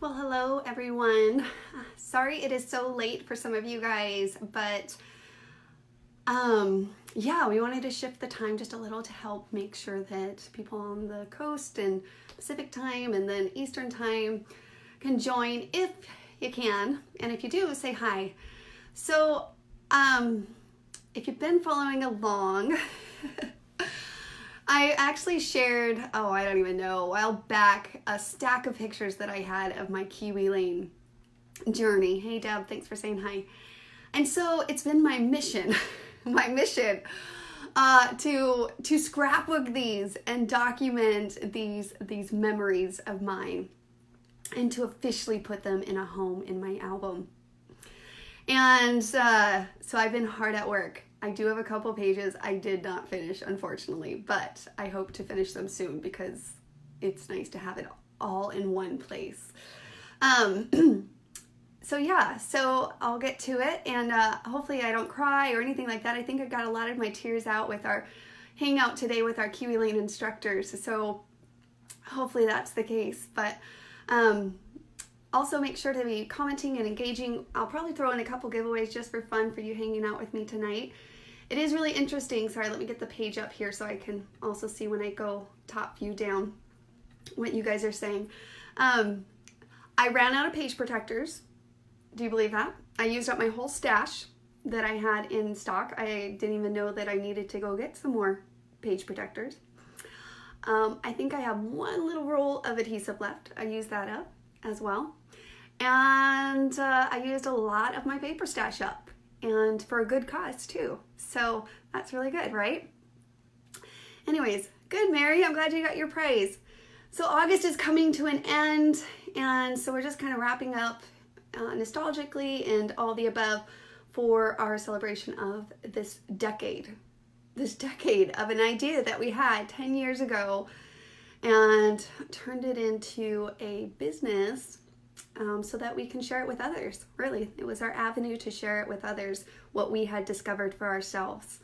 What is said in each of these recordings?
Well, hello everyone. Sorry it is so late for some of you guys, but yeah, we wanted to shift the time just a little to help make sure that people on the coast and Pacific time and then Eastern time can join if you can. And if you do, say hi. So, if you've been following along, I actually shared, I don't even know, a while back, a stack of pictures that I had of my Kiwi Lane journey. Hey Deb, thanks for saying hi. And so it's been my mission, to scrapbook these and document these memories of mine and to officially put them in a home in my album. And so I've been hard at work. I do have a couple pages I did not finish, unfortunately, but I hope to finish them soon because it's nice to have it all in one place. So I'll get to it, and hopefully I don't cry or anything like that. I think I got a lot of my tears out with our hangout today with our Kiwi Lane instructors, so hopefully that's the case. But also make sure to be commenting and engaging. I'll probably throw in a couple giveaways just for fun for you hanging out with me tonight. It is really interesting. Sorry, let me get the page up here so I can also see when I go top view down what you guys are saying. I ran out of page protectors. Do you believe that? I used up my whole stash that I had in stock. I didn't even know that I needed to go get some more page protectors. I think I have one little roll of adhesive left. I used that up as well. And I used a lot of my paper stash up, and for a good cause too. So that's really good, right? Anyways, good, Mary. I'm glad you got your praise. So August is coming to an end, and so we're just kind of wrapping up nostalgically and all the above for our celebration of this decade of an idea that we had 10 years ago and turned it into a business so that we can share it with others. Really, it was our avenue to share it with others, what we had discovered for ourselves.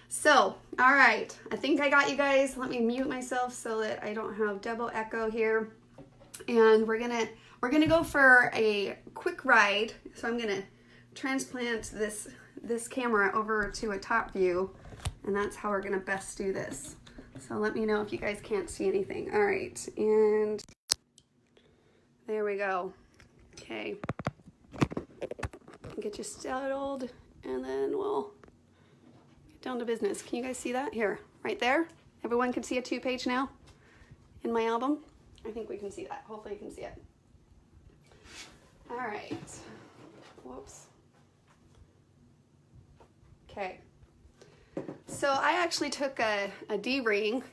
So, all right, I think I got you guys. Let me mute myself so that I don't have double echo here. And we're gonna go for a quick ride. So I'm gonna transplant this camera over to a top view, and that's how we're gonna best do this. So let me know if you guys can't see anything. All right, and there we go. Okay, get you settled, and then we'll get down to business. Can you guys see that? Here, right there. Everyone can see a 2-page now in my album. I think we can see that. Hopefully you can see it. All right. Whoops. Okay. So I actually took a D-ring.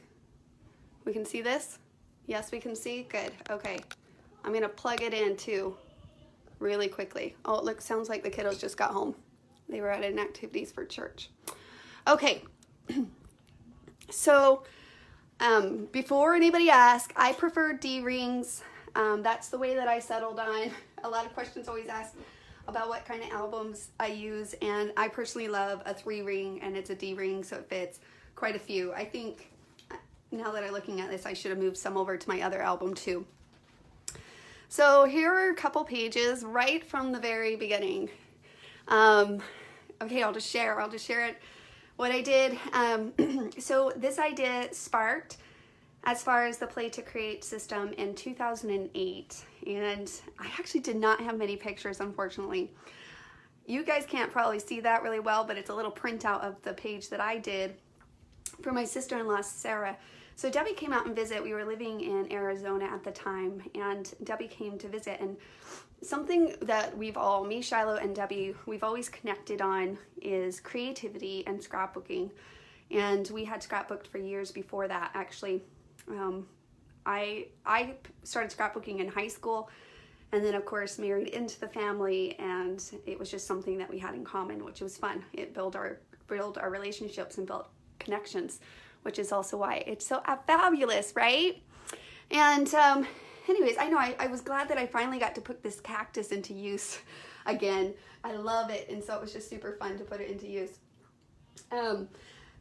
We can see this? Yes, we can see? Good. Okay. I'm going to plug it in too really quickly. Oh, it sounds like the kiddos just got home. They were at an activities for church. Okay. So before anybody asks, I prefer D-rings. That's the way that I settled on. A lot of questions always ask about what kind of albums I use, and I personally love a 3-ring, and it's a D-ring, so it fits quite a few. I think now that I'm looking at this, I should have moved some over to my other album too. So here are a couple pages right from the very beginning. Okay, I'll just share it. What I did, so this idea sparked as far as the Play to Create system in 2008, and I actually did not have many pictures, unfortunately. You guys can't probably see that really well, but it's a little printout of the page that I did for my sister-in-law, Sarah. So Debbie came out and visit. We were living in Arizona at the time, and Debbie came to visit, and something that me, Shiloh, and Debbie, we've always connected on is creativity and scrapbooking. And we had scrapbooked for years before that, actually. I started scrapbooking in high school, and then of course married into the family, and it was just something that we had in common, which was fun. It built our relationships and built connections, which is also why it's so fabulous, right? And anyways, I know I was glad that I finally got to put this cactus into use again. I love it, and so it was just super fun to put it into use.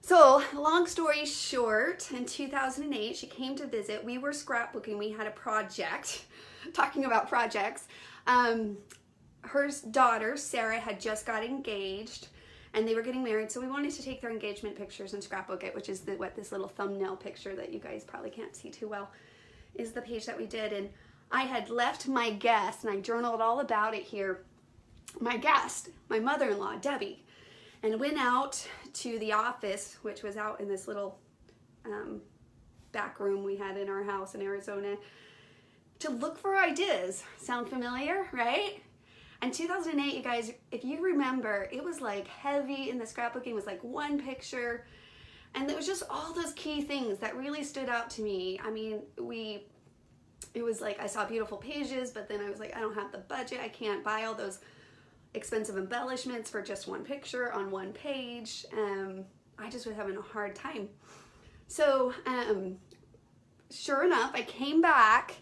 So long story short, in 2008, she came to visit. We were scrapbooking. We had a project, talking about projects. Her daughter, Sarah, had just got engaged and they were getting married. So we wanted to take their engagement pictures and scrapbook it, which is what this little thumbnail picture that you guys probably can't see too well is the page that we did. And I had left my guest, and I journaled all about it here, my guest, my mother-in-law, Debbie, and went out to the office, which was out in this little back room we had in our house in Arizona, to look for ideas. Sound familiar, right? And 2008, you guys, if you remember, it was like heavy in the scrapbooking. It was like one picture, and it was just all those key things that really stood out to me. I mean, it was like I saw beautiful pages, but then I was like, I don't have the budget. I can't buy all those expensive embellishments for just one picture on one page. I just was having a hard time. So sure enough, I came back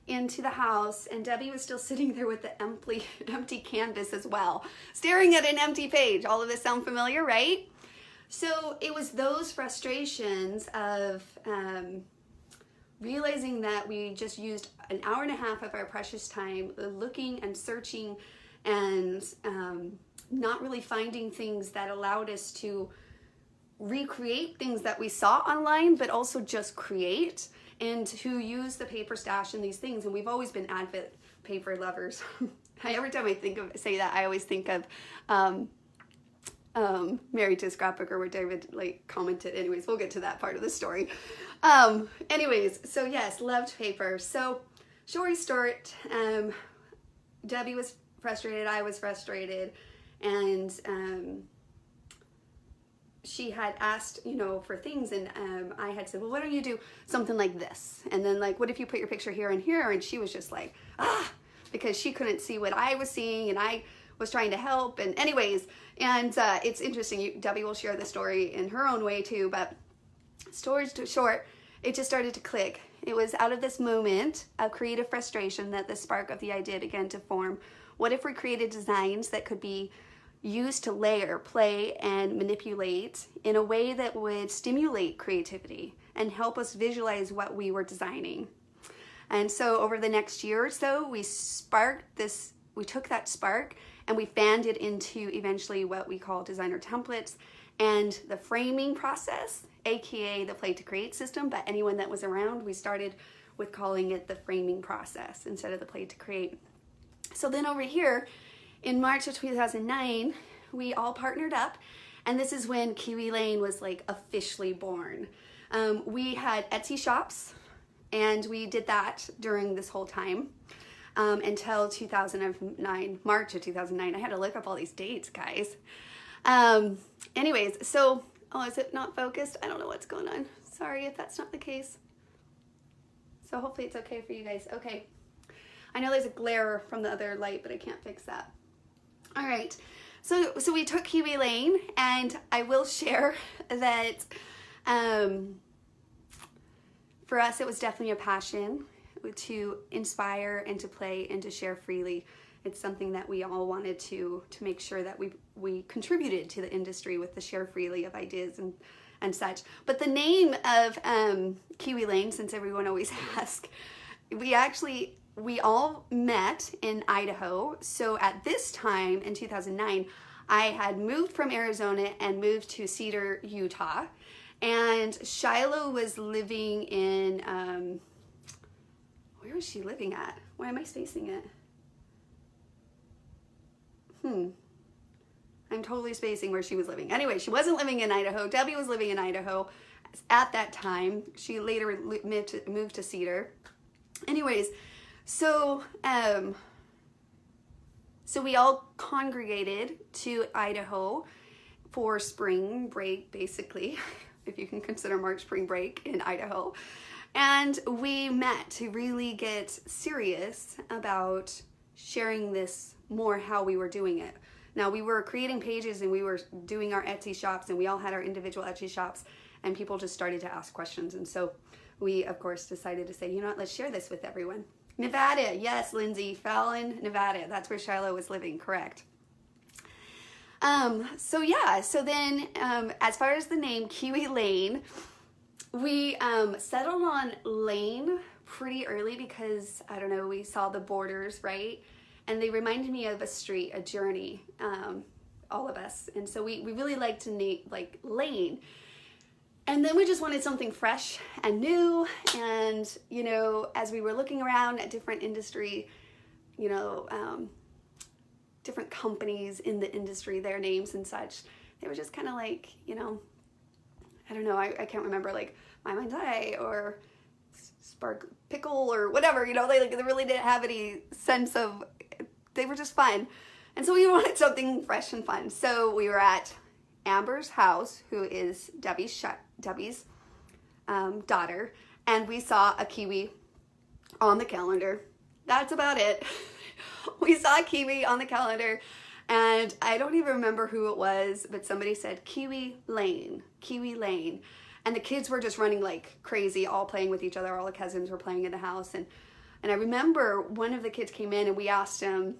into the house and Debbie was still sitting there with the empty canvas as well, staring at an empty page. All of this sound familiar, right? So it was those frustrations of realizing that we just used an hour and a half of our precious time looking and searching and not really finding things that allowed us to recreate things that we saw online, but also just create and to use the paper stash and these things. And we've always been avid paper lovers. Every time I say that, I always think of Married to a Scrapbooker, where David like commented. Anyways, we'll get to that part of the story. Anyways, so yes, loved paper. So story short, Debbie was frustrated, I was frustrated, and she had asked, for things, and I had said, well, why don't you do something like this? And then like, what if you put your picture here and here? And she was just like, because she couldn't see what I was seeing, and I was trying to help. And anyways, and it's interesting, Debbie will share the story in her own way too, but story short, it just started to click. It was out of this moment of creative frustration that the spark of the idea began to form. What if we created designs that could be used to layer, play, and manipulate in a way that would stimulate creativity and help us visualize what we were designing? And so over the next year or so, we took that spark and we fanned it into eventually what we call designer templates and the framing process, aka the play to create system. But anyone that was around, we started with calling it the framing process instead of the play to create. So then over here, in March of 2009, we all partnered up, and this is when Kiwi Lane was like officially born. We had Etsy shops, and we did that during this whole time until 2009, March of 2009. I had to look up all these dates, guys. Anyways, so, is it not focused? I don't know what's going on. Sorry if that's not the case. So hopefully it's okay for you guys. Okay. I know there's a glare from the other light, but I can't fix that. All right, so we took Kiwi Lane, and I will share that for us it was definitely a passion to inspire and to play and to share freely. It's something that we all wanted to make sure that we contributed to the industry with the share freely of ideas and such. But the name of Kiwi Lane, since everyone always asks, we all met in Idaho. So at this time in 2009, I had moved from Arizona and moved to Cedar, Utah. And Shiloh was living in, where was she living at? Why am I spacing it? I'm totally spacing where she was living. Anyway, she wasn't living in Idaho. Debbie was living in Idaho at that time. She later moved to Cedar. Anyways, so we all congregated to Idaho for spring break, basically, if you can consider March spring break in Idaho. And we met to really get serious about sharing this more, how we were doing it. Now, we were creating pages and we were doing our Etsy shops, and we all had our individual Etsy shops, and people just started to ask questions. And so we, of course, decided to say, you know what, let's share this with everyone. Nevada, yes, Lindsay, Fallon, Nevada. That's where Shiloh was living, correct. So yeah, so then as far as the name Kiwi Lane, we settled on Lane pretty early because, I don't know, we saw the borders, right? And they reminded me of a street, a journey, all of us. And so we really liked to name like Lane. And then we just wanted something fresh and new. And, you know, as we were looking around at different industry, you know, different companies in the industry, their names and such, they were just kind of like, you know, I don't know, I can't remember, like My Mind's Eye or Spark Pickle or whatever, you know, they really didn't have any sense of, they were just fun. And so we wanted something fresh and fun. So we were at Amber's house, who is Debbie's daughter, and we saw a kiwi on the calendar. That's about it. We saw a kiwi on the calendar, and I don't even remember who it was, but somebody said Kiwi Lane, Kiwi Lane. And the kids were just running like crazy, all playing with each other. All the cousins were playing in the house. And I remember one of the kids came in and we asked him,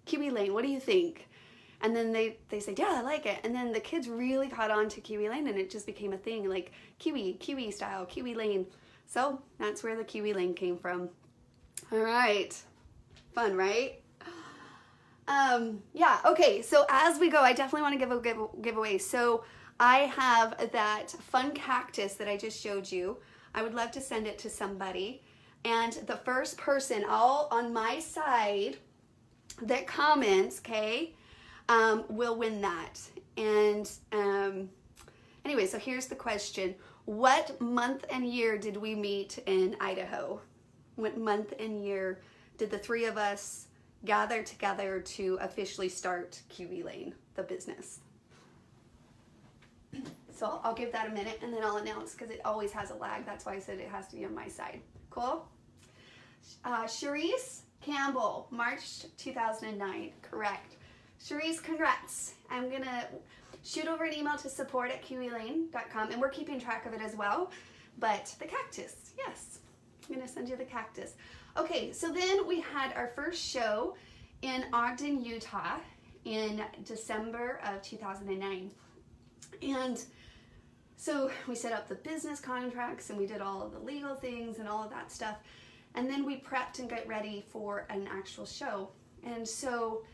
Kiwi Lane, what do you think? And then they said, yeah, I like it. And then the kids really caught on to Kiwi Lane, and it just became a thing, like Kiwi style, Kiwi Lane. So that's where the Kiwi Lane came from. All right. Fun, right? Yeah, okay, so as we go, I definitely want to give a giveaway. So I have that fun cactus that I just showed you. I would love to send it to somebody. And the first person, all on my side, that comments, okay, will win that. And anyway, so here's the question. What month and year did we meet in Idaho? What month and year did the three of us gather together to officially start Kiwi Lane, the business? So I'll give that a minute and then I'll announce, because it always has a lag. That's why I said it has to be on my side. Cool? Charisse Campbell, March 2009. Correct. Charisse, congrats. I'm going to shoot over an email to support@kiwilane.com, and we're keeping track of it as well. But the cactus, yes. I'm going to send you the cactus. Okay, so then we had our first show in Ogden, Utah in December of 2009. And so we set up the business contracts and we did all of the legal things and all of that stuff. And then we prepped and got ready for an actual show. And so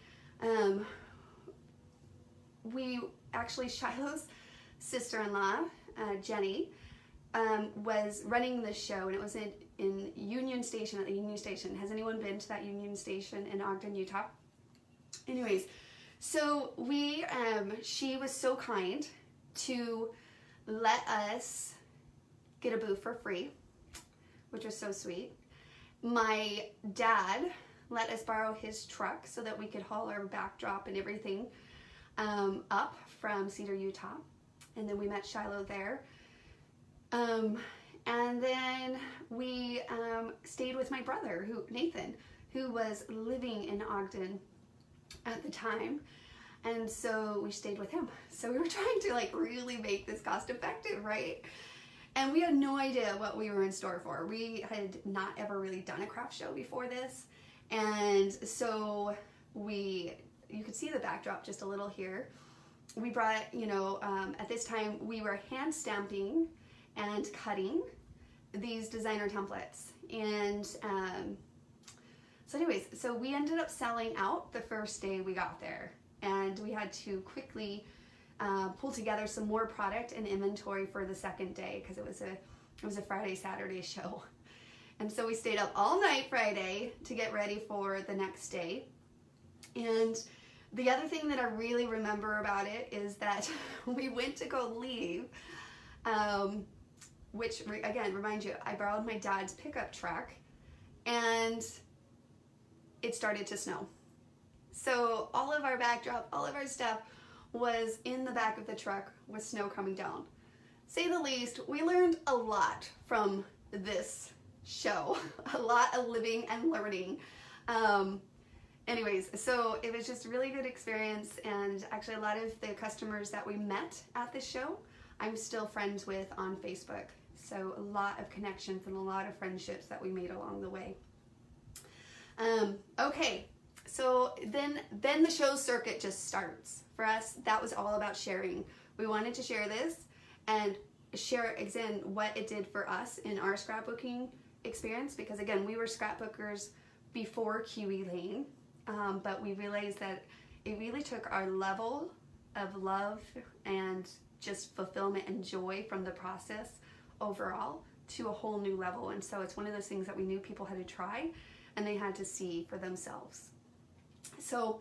we actually, Shiloh's sister-in-law, Jenny, was running this show, and it was in Union Station, at the Union Station. Has anyone been to that Union Station in Ogden, Utah? Anyways, so she was so kind to let us get a booth for free, which was so sweet. My dad let us borrow his truck so that we could haul our backdrop and everything up from Cedar, Utah. And then we met Shiloh there. And then we stayed with my brother, Nathan, who was living in Ogden at the time. And so we stayed with him. So we were trying to like really make this cost effective, right? And we had no idea what we were in store for. We had not ever really done a craft show before this. And so you could see the backdrop just a little here. We brought, at this time we were hand stamping and cutting these designer templates. And so anyways, so we ended up selling out the first day we got there. And we had to quickly pull together some more product and inventory for the second day, because it was a Friday, Saturday show. And so we stayed up all night Friday to get ready for the next day. And the other thing that I really remember about it is that we went to go leave, which again, remind you, I borrowed my dad's pickup truck, and it started to snow. So all of our backdrop, all of our stuff was in the back of the truck with snow coming down. Say the least, we learned a lot from this show, a lot of living and learning. Anyways, so it was just a really good experience, and actually a lot of the customers that we met at the show, I'm still friends with on Facebook. So a lot of connections and a lot of friendships that we made along the way. Okay, so then the show circuit just starts. For us, that was all about sharing. We wanted to share this and share again what it did for us in our scrapbooking experience, because again, we were scrapbookers before Kiwi Lane, but we realized that it really took our level of love and just fulfillment and joy from the process overall to a whole new level. And so it's one of those things that we knew people had to try and they had to see for themselves. So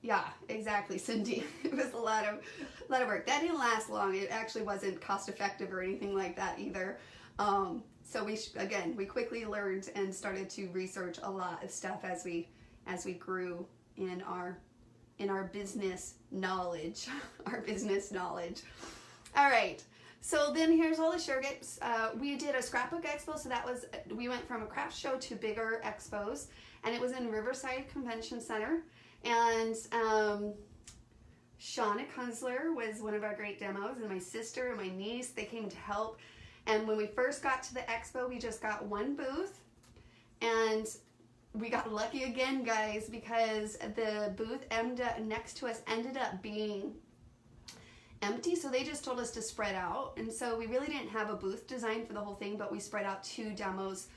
yeah, exactly, Cindy. It was a lot of work. That didn't last long. It actually wasn't cost effective or anything like that either. So we quickly learned and started to research a lot of stuff as we grew in our business knowledge, All right. So then here's all the surrogates. We did a scrapbook expo, so we went from a craft show to bigger expos, and it was in Riverside Convention Center. And Shauna Kunzler was one of our great demos, and my sister and my niece, they came to help. And when we first got to the expo, we just got one booth, and we got lucky again, guys, because the booth next to us ended up being empty, so they just told us to spread out. And so we really didn't have a booth designed for the whole thing, but we spread out 2 demos.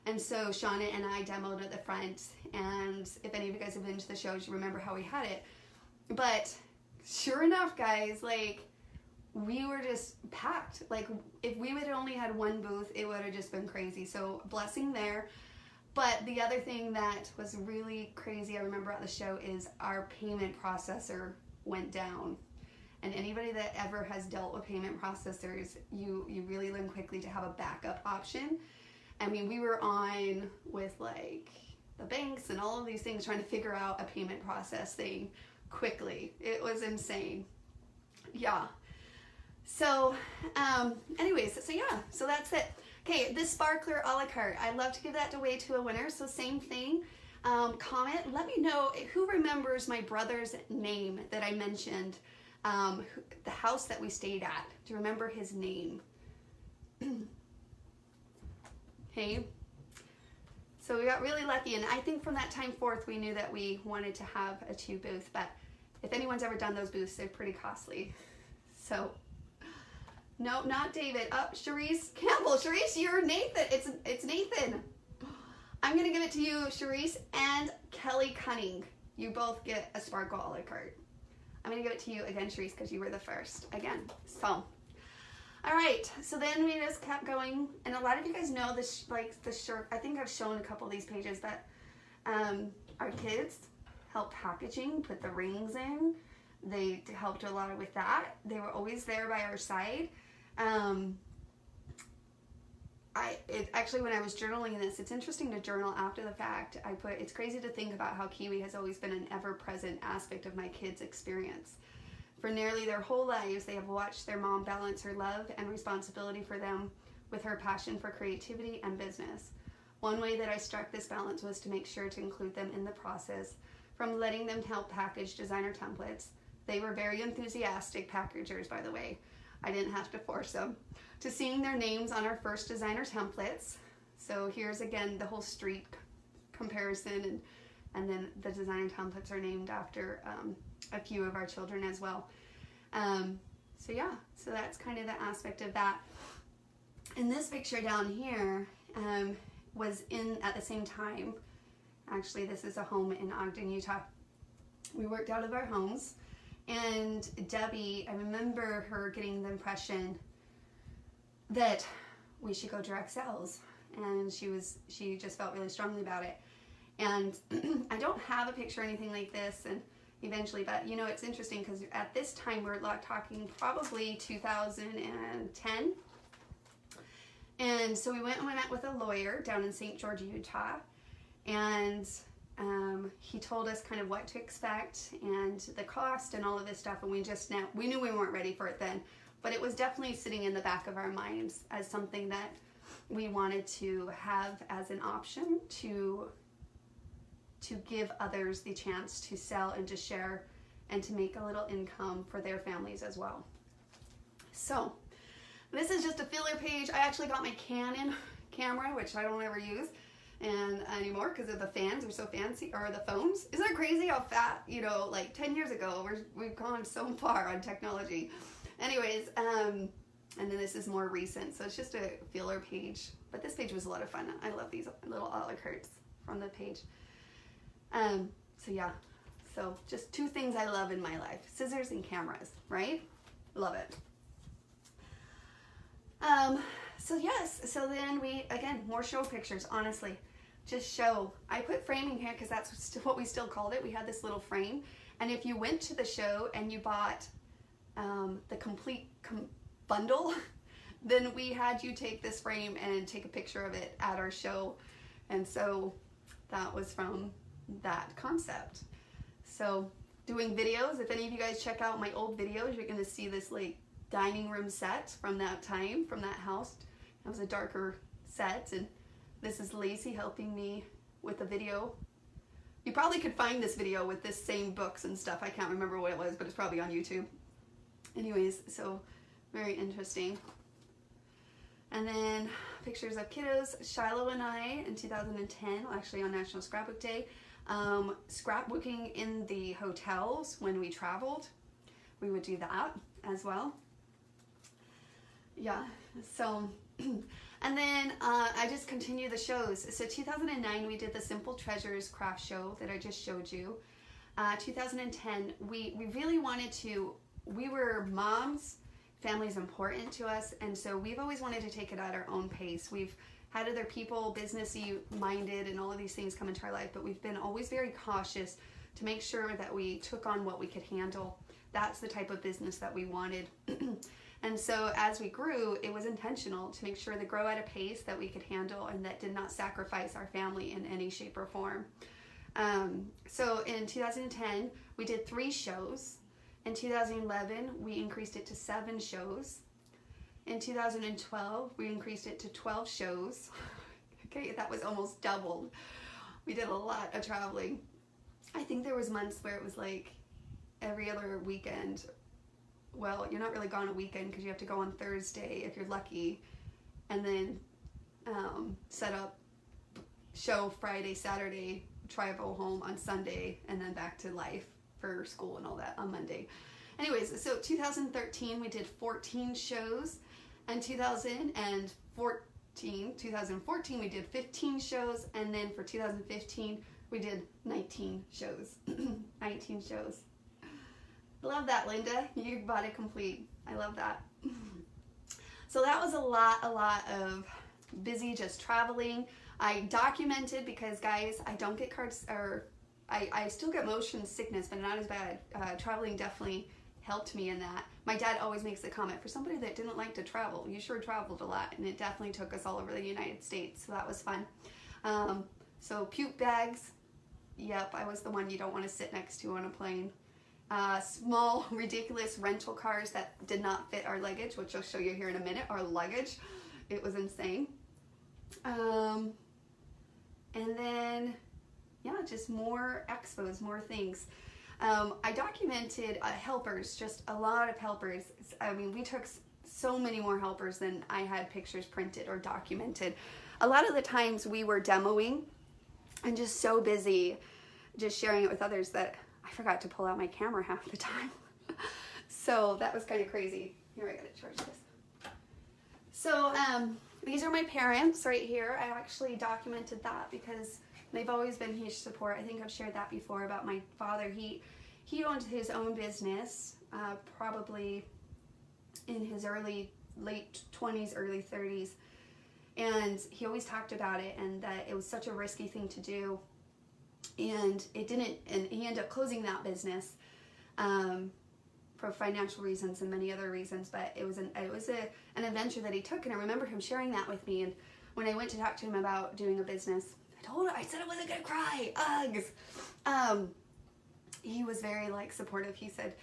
And so Shauna and I demoed at the front, and if any of you guys have been to the shows, you remember how we had it. But sure enough, guys, like, we were just packed. Like, if we would have only had one booth, it would have just been crazy. So blessing there. But the other thing that was really crazy I remember at the show is our payment processor went down. And anybody that ever has dealt with payment processors, you really learn quickly to have a backup option. I mean, we were on with like the banks and all of these things trying to figure out a payment process thing quickly. It was insane. Yeah. So, anyways, so that's it. Okay, this sparkler a la carte. I'd love to give that away to a winner. So same thing. Comment. Let me know who remembers my brother's name that I mentioned. The house that we stayed at. Do you remember his name? Okay. So we got really lucky, and I think from that time forth we knew that we wanted to have a 2 booth, but if anyone's ever done those booths, they're pretty costly. So, no, not David. Charisse Campbell. Charisse, you're Nathan. It's Nathan. I'm going to give it to you, Charisse, and Kelly Cunning. You both get a sparkle a la carte. I'm going to give it to you again, Charisse, because you were the first again. So, all right. So then we just kept going, and a lot of you guys know this, like the shirt. I think I've shown a couple of these pages, but our kids helped packaging, put the rings in. They helped a lot with that. They were always there by our side. Actually, when I was journaling this, it's interesting to journal after the fact. It's crazy to think about how Kiwi has always been an ever-present aspect of my kids' experience. For nearly their whole lives, they have watched their mom balance her love and responsibility for them with her passion for creativity and business. One way that I struck this balance was to make sure to include them in the process, from letting them help package designer templates. They were very enthusiastic packagers, by the way. I didn't have to force them. To seeing their names on our first designer templates. So here's again the whole street comparison, and then the designer templates are named after a few of our children as well. So that's kind of the aspect of that. And this picture down here was in at the same time. Actually, this is a home in Ogden, Utah. We worked out of our homes, and Debbie, I remember her getting the impression that we should go direct sales, and she just felt really strongly about it. And I don't have a picture or anything like this, and eventually, but you know, it's interesting because at this time we're talking probably 2010. And so we went and we met with a lawyer down in St. George, Utah, and he told us kind of what to expect and the cost and all of this stuff, and we knew we weren't ready for it then, but it was definitely sitting in the back of our minds as something that we wanted to have as an option to give others the chance to sell and to share and to make a little income for their families as well. So this is just a filler page. I actually got my Canon camera, which I don't ever use, and anymore because of the fans are so fancy, or the phones. Isn't it crazy how fat, you know, like 10 years ago we've gone so far on technology. Anyways, and then this is more recent, so it's just a feeler page, but this page was a lot of fun. I love these little a la cartes from the page. So yeah, so just 2 things I love in my life: scissors and cameras, right? Love it. So yes, so then we, again, more show pictures, honestly. Just show. I put framing here because that's what we still called it. We had this little frame, and if you went to the show and you bought the complete bundle, then we had you take this frame and take a picture of it at our show. And so that was from that concept. So doing videos, if any of you guys check out my old videos, you're going to see this like dining room set from that time, from that house. It was a darker set, and this is Lacey helping me with the video. You probably could find this video with this same books and stuff. I can't remember what it was, but it's probably on YouTube. Anyways, so very interesting. And then pictures of kiddos, Shiloh and I in 2010, actually on National Scrapbook Day, scrapbooking in the hotels when we traveled. We would do that as well. Yeah, so, and then I just continue the shows. So 2009, we did the Simple Treasures craft show that I just showed you. 2010, we really wanted to, we were moms, family's important to us, and so we've always wanted to take it at our own pace. We've had other people, businessy minded, and all of these things come into our life, but we've been always very cautious to make sure that we took on what we could handle. That's the type of business that we wanted. And so as we grew, it was intentional to make sure to grow at a pace that we could handle and that did not sacrifice our family in any shape or form. So in 2010, we did 3 shows. In 2011, we increased it to 7 shows. In 2012, we increased it to 12 shows. Okay, that was almost doubled. We did a lot of traveling. I think there was months where it was like every other weekend. Well, you're not really gone a weekend because you have to go on Thursday if you're lucky, and then set up show Friday, Saturday, travel home on Sunday, and then back to life for school and all that on Monday. Anyways, so 2013 we did 14 shows, and 2014 we did 15 shows, and then for 2015 we did 19 shows. 19 shows. Love that, Linda. You bought it complete. I love that. So that was a lot of busy just traveling. I documented because, guys, I don't get cards, or I still get motion sickness, but not as bad. Traveling definitely helped me in that. My dad always makes the comment, for somebody that didn't like to travel, you sure traveled a lot, and it definitely took us all over the United States, so that was fun. So puke bags, yep, I was the one you don't want to sit next to on a plane. Small, ridiculous rental cars that did not fit our luggage, which I'll show you here in a minute, our luggage. It was insane. And then, yeah, just more expos, more things. I documented helpers, just a lot of helpers. I mean, we took so many more helpers than I had pictures printed or documented. A lot of the times we were demoing and just so busy just sharing it with others that I forgot to pull out my camera half the time. So that was kind of crazy. Here, I gotta charge this. So these are my parents right here. I actually documented that because they've always been huge support. I think I've shared that before about my father. He owned his own business, probably in his late 20s, early 30s. And he always talked about it, and that it was such a risky thing to do. And it didn't, and he ended up closing that business for financial reasons and many other reasons, but it was an adventure that he took, and I remember him sharing that with me. And when I went to talk to him about doing a business, I said I wasn't gonna cry, ugh. He was very supportive. He said,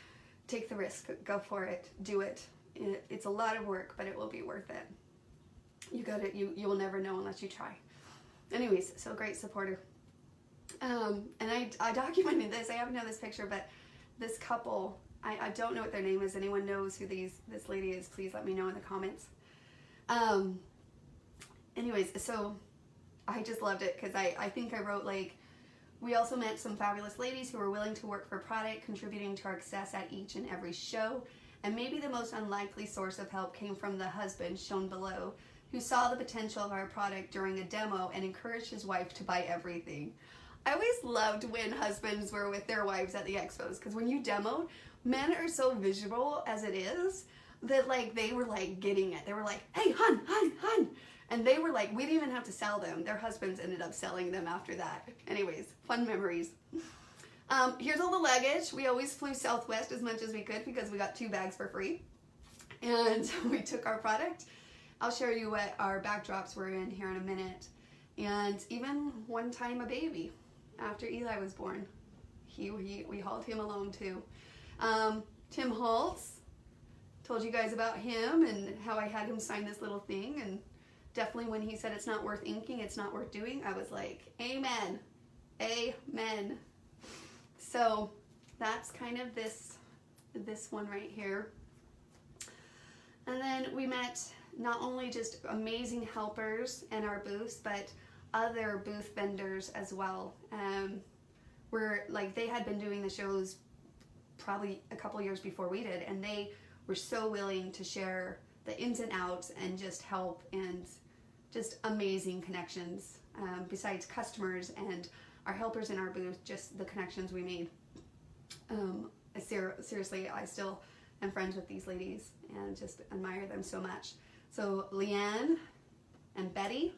take the risk, go for it, do it. It's a lot of work, but it will be worth it. You will never know unless you try. Anyways, so great supporter. And I documented this. I haven't known this picture, but this couple, I don't know what their name is. Anyone knows who this lady is, please let me know in the comments. Anyways, so I just loved it because I think I wrote like, we also met some fabulous ladies who were willing to work for product, contributing to our success at each and every show. And maybe the most unlikely source of help came from the husband shown below, who saw the potential of our product during a demo and encouraged his wife to buy everything. I always loved when husbands were with their wives at the expos, because when you demoed, men are so visual as it is that like they were like getting it. They were like, hey, hun. And they were like, we didn't even have to sell them. Their husbands ended up selling them after that. Anyways, fun memories. Here's all the luggage. We always flew Southwest as much as we could because we got 2 bags for free. And we took our product. I'll show you what our backdrops were in here in a minute. And even one time a baby after Eli was born. We hauled him alone too. Tim Holtz, told you guys about him and how I had him sign this little thing, and definitely when he said it's not worth inking, it's not worth doing, I was like, amen, amen. So that's kind of this one right here. And then we met not only just amazing helpers in our booths, but other booth vendors as well. Where like they had been doing the shows probably a couple years before we did, and they were so willing to share the ins and outs and just help, and just amazing connections. Besides customers and our helpers in our booth, just the connections we made. Seriously, I still am friends with these ladies and just admire them so much. So Leanne and Betty,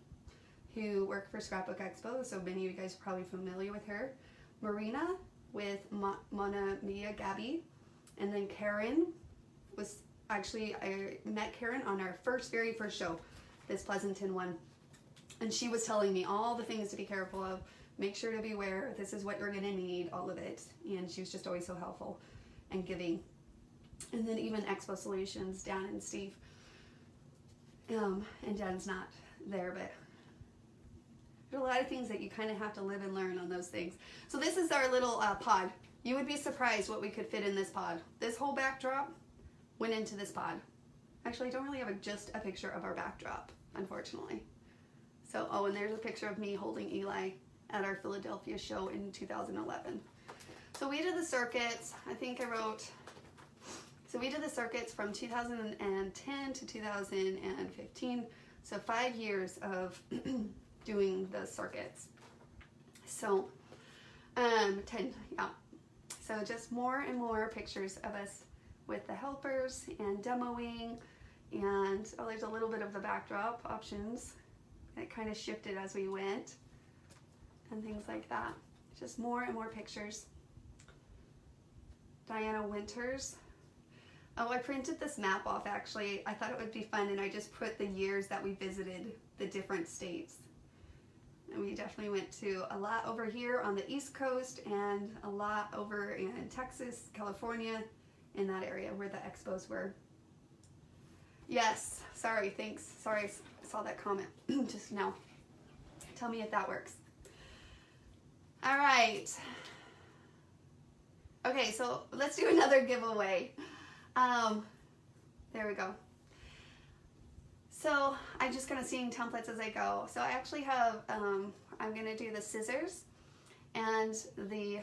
who work for Scrapbook Expo, so many of you guys are probably familiar with her. Marina with Mona Mia Gabby, and then Karen was actually, I met Karen on our very first show, this Pleasanton one, and she was telling me all the things to be careful of, make sure to beware, this is what you're gonna need, all of it, and she was just always so helpful and giving. And then even Expo Solutions, Dan and Steve, and Dan's not there, but there are a lot of things that you kind of have to live and learn on those things. So this is our little pod. You would be surprised what we could fit in this pod. This whole backdrop went into this pod. Actually, I don't really have just a picture of our backdrop, unfortunately. So, oh, and there's a picture of me holding Eli at our Philadelphia show in 2011. So we did the circuits. I think I wrote, so we did the circuits from 2010 to 2015. So 5 years of doing the circuits. So 10, yeah. So just more and more pictures of us with the helpers and demoing, and oh, there's a little bit of the backdrop options. It kind of shifted as we went and things like that. Just more and more pictures. Diana Winters. Oh, I printed this map off actually. I thought it would be fun, and I just put the years that we visited the different states. And we definitely went to a lot over here on the East Coast and a lot over in Texas, California, in that area where the expos were. Yes, sorry, thanks. Sorry, I saw that comment just now. Tell me if that works. All right. Okay, so let's do another giveaway. There we go. So I'm just gonna sing templates as I go. So I actually have, I'm gonna do the scissors and the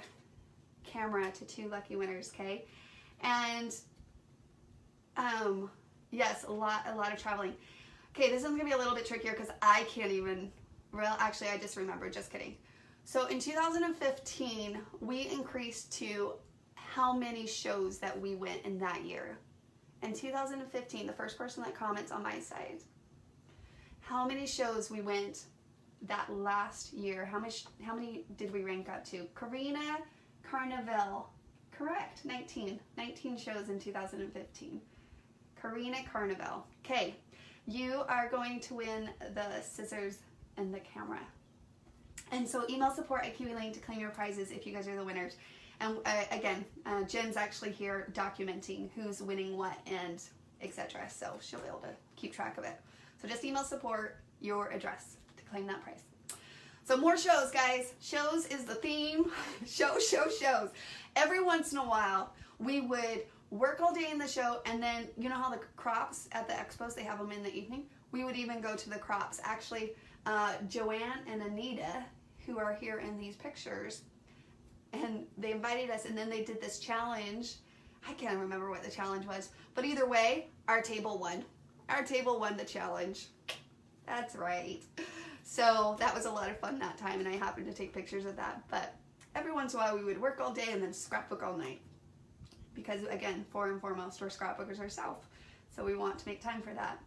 camera to 2 lucky winners, okay? And yes, a lot of traveling. Okay, this one's gonna be a little bit trickier because I can't even, well, actually I just remembered, just kidding. So in 2015, we increased to how many shows that we went in that year. In 2015, the first person that comments on my site, how many shows we went that last year? How many did we rank up to? Karina Carnival, correct, 19 shows in 2015. Karina Carnival. Okay, you are going to win the scissors and the camera. And so email support at Kiwi Lane to claim your prizes if you guys are the winners. And again, Jen's actually here documenting who's winning what and etc. So she'll be able to keep track of it. So just email support your address to claim that prize. So more shows, guys. Shows is the theme. Shows. Every once in a while, we would work all day in the show, and then you know how the crops at the expos, they have them in the evening? We would even go to the crops. Actually, Joanne and Anita, who are here in these pictures, and they invited us, and then they did this challenge. I can't remember what the challenge was, but either way, our table won. Our table won the challenge. That's right. So that was a lot of fun that time, and I happened to take pictures of that. But every once in a while, we would work all day and then scrapbook all night. Because again, first and foremost, we're scrapbookers ourselves. So we want to make time for that.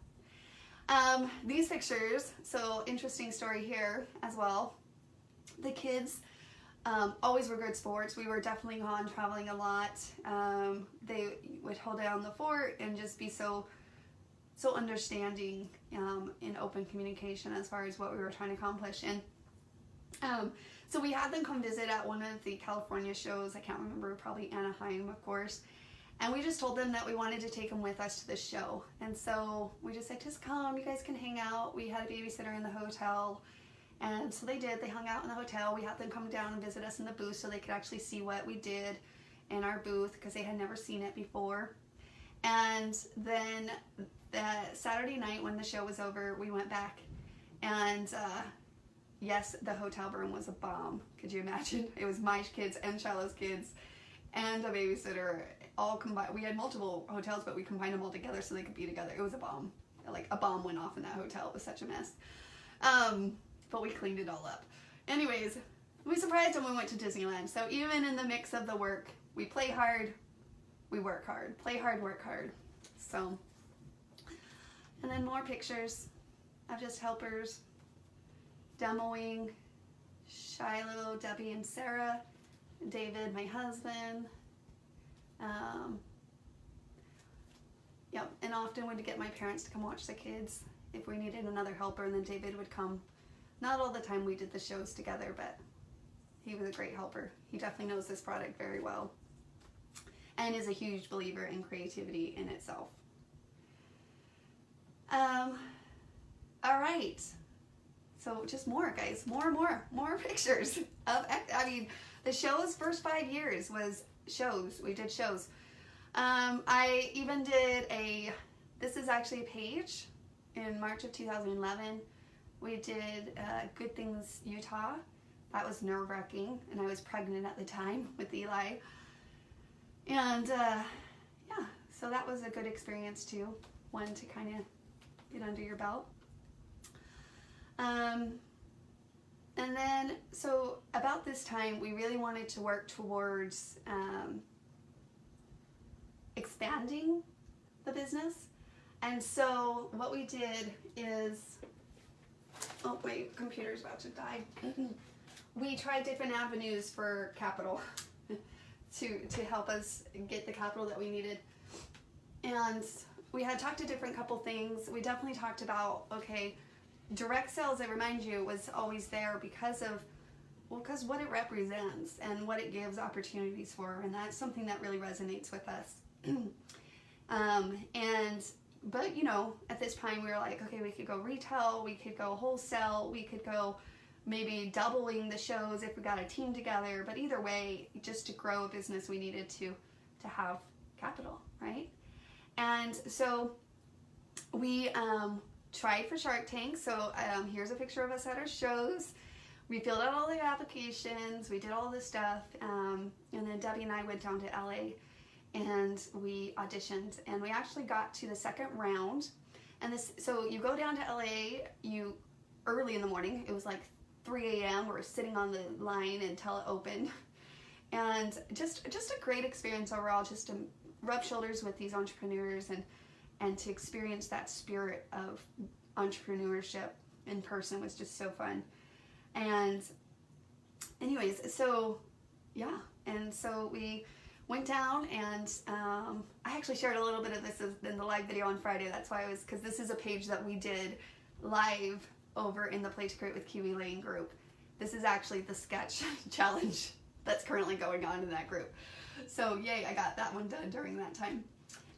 These pictures, so interesting story here as well. The kids always were good sports. We were definitely gone traveling a lot. They would hold down the fort and just be so understanding in open communication as far as what we were trying to accomplish. And so we had them come visit at one of the California shows. I can't remember, probably Anaheim, of course. And we just told them that we wanted to take them with us to the show. And so we just said, just come, you guys can hang out. We had a babysitter in the hotel. And so they did. They hung out in the hotel. We had them come down and visit us in the booth so they could actually see what we did in our booth because they had never seen it before. And then the Saturday night when the show was over, we went back. And yes, the hotel room was a bomb. Could you imagine? It was my kids and Shiloh's kids and a babysitter all combined. We had multiple hotels, but we combined them all together so they could be together. It was a bomb. Like a bomb went off in that hotel. It was such a mess. But we cleaned it all up. Anyways, we surprised them when we went to Disneyland. So even in the mix of the work, we play hard, we work hard. Play hard, work hard. So, and then more pictures of just helpers, demoing, Shiloh, Debbie, and Sarah, David, my husband. Yep, and often would get my parents to come watch the kids if we needed another helper, and then David would come. Not all the time we did the shows together, but he was a great helper. He definitely knows this product very well and is a huge believer in creativity in itself. All right. So just more, guys. More pictures of, I mean, the show's first 5 years was shows. We did shows. I even did this is actually a page in March of 2011. We did Good Things Utah. That was nerve-wracking, and I was pregnant at the time with Eli. And yeah, so that was a good experience too. One to kind of get under your belt. And then, so about this time, we really wanted to work towards expanding the business. And so what we did is, oh, my computer's about to die. We tried different avenues for capital to help us get the capital that we needed. And we had talked to different couple things. We definitely talked about, okay, direct sales, I remind you, was always there because what it represents and what it gives opportunities for, and that's something that really resonates with us. But you know, at this time we were like, okay, we could go retail, we could go wholesale, we could go maybe doubling the shows if we got a team together, but either way, just to grow a business, we needed to have capital, right? And so we tried for Shark Tank. So here's a picture of us at our shows. We filled out all the applications, we did all this stuff, and then Debbie and I went down to LA and we auditioned, and we actually got to the second round. And so you go down to LA, early in the morning, it was like 3 a.m. We're sitting on the line until it opened, and just a great experience overall, just to rub shoulders with these entrepreneurs and to experience that spirit of entrepreneurship in person was just so fun. And anyways, so yeah, and so we went down, and I actually shared a little bit of this in the live video on Friday. That's why because this is a page that we did live over in the Play to Create with Kiwi Lane group. This is actually the sketch challenge that's currently going on in that group. So yay, I got that one done during that time.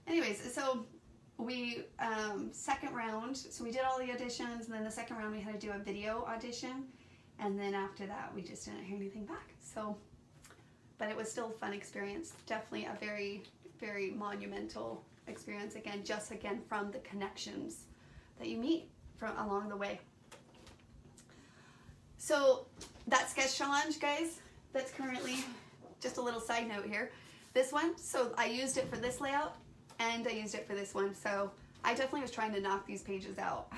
Anyways, so we, second round, so we did all the auditions, and then the second round we had to do a video audition, and then after that we just didn't hear anything back. So, but it was still a fun experience. Definitely a very, very monumental experience, again from the connections that you meet along the way. So that sketch challenge, guys, that's currently, just a little side note here, this one, so I used it for this layout and I used it for this one. So I definitely was trying to knock these pages out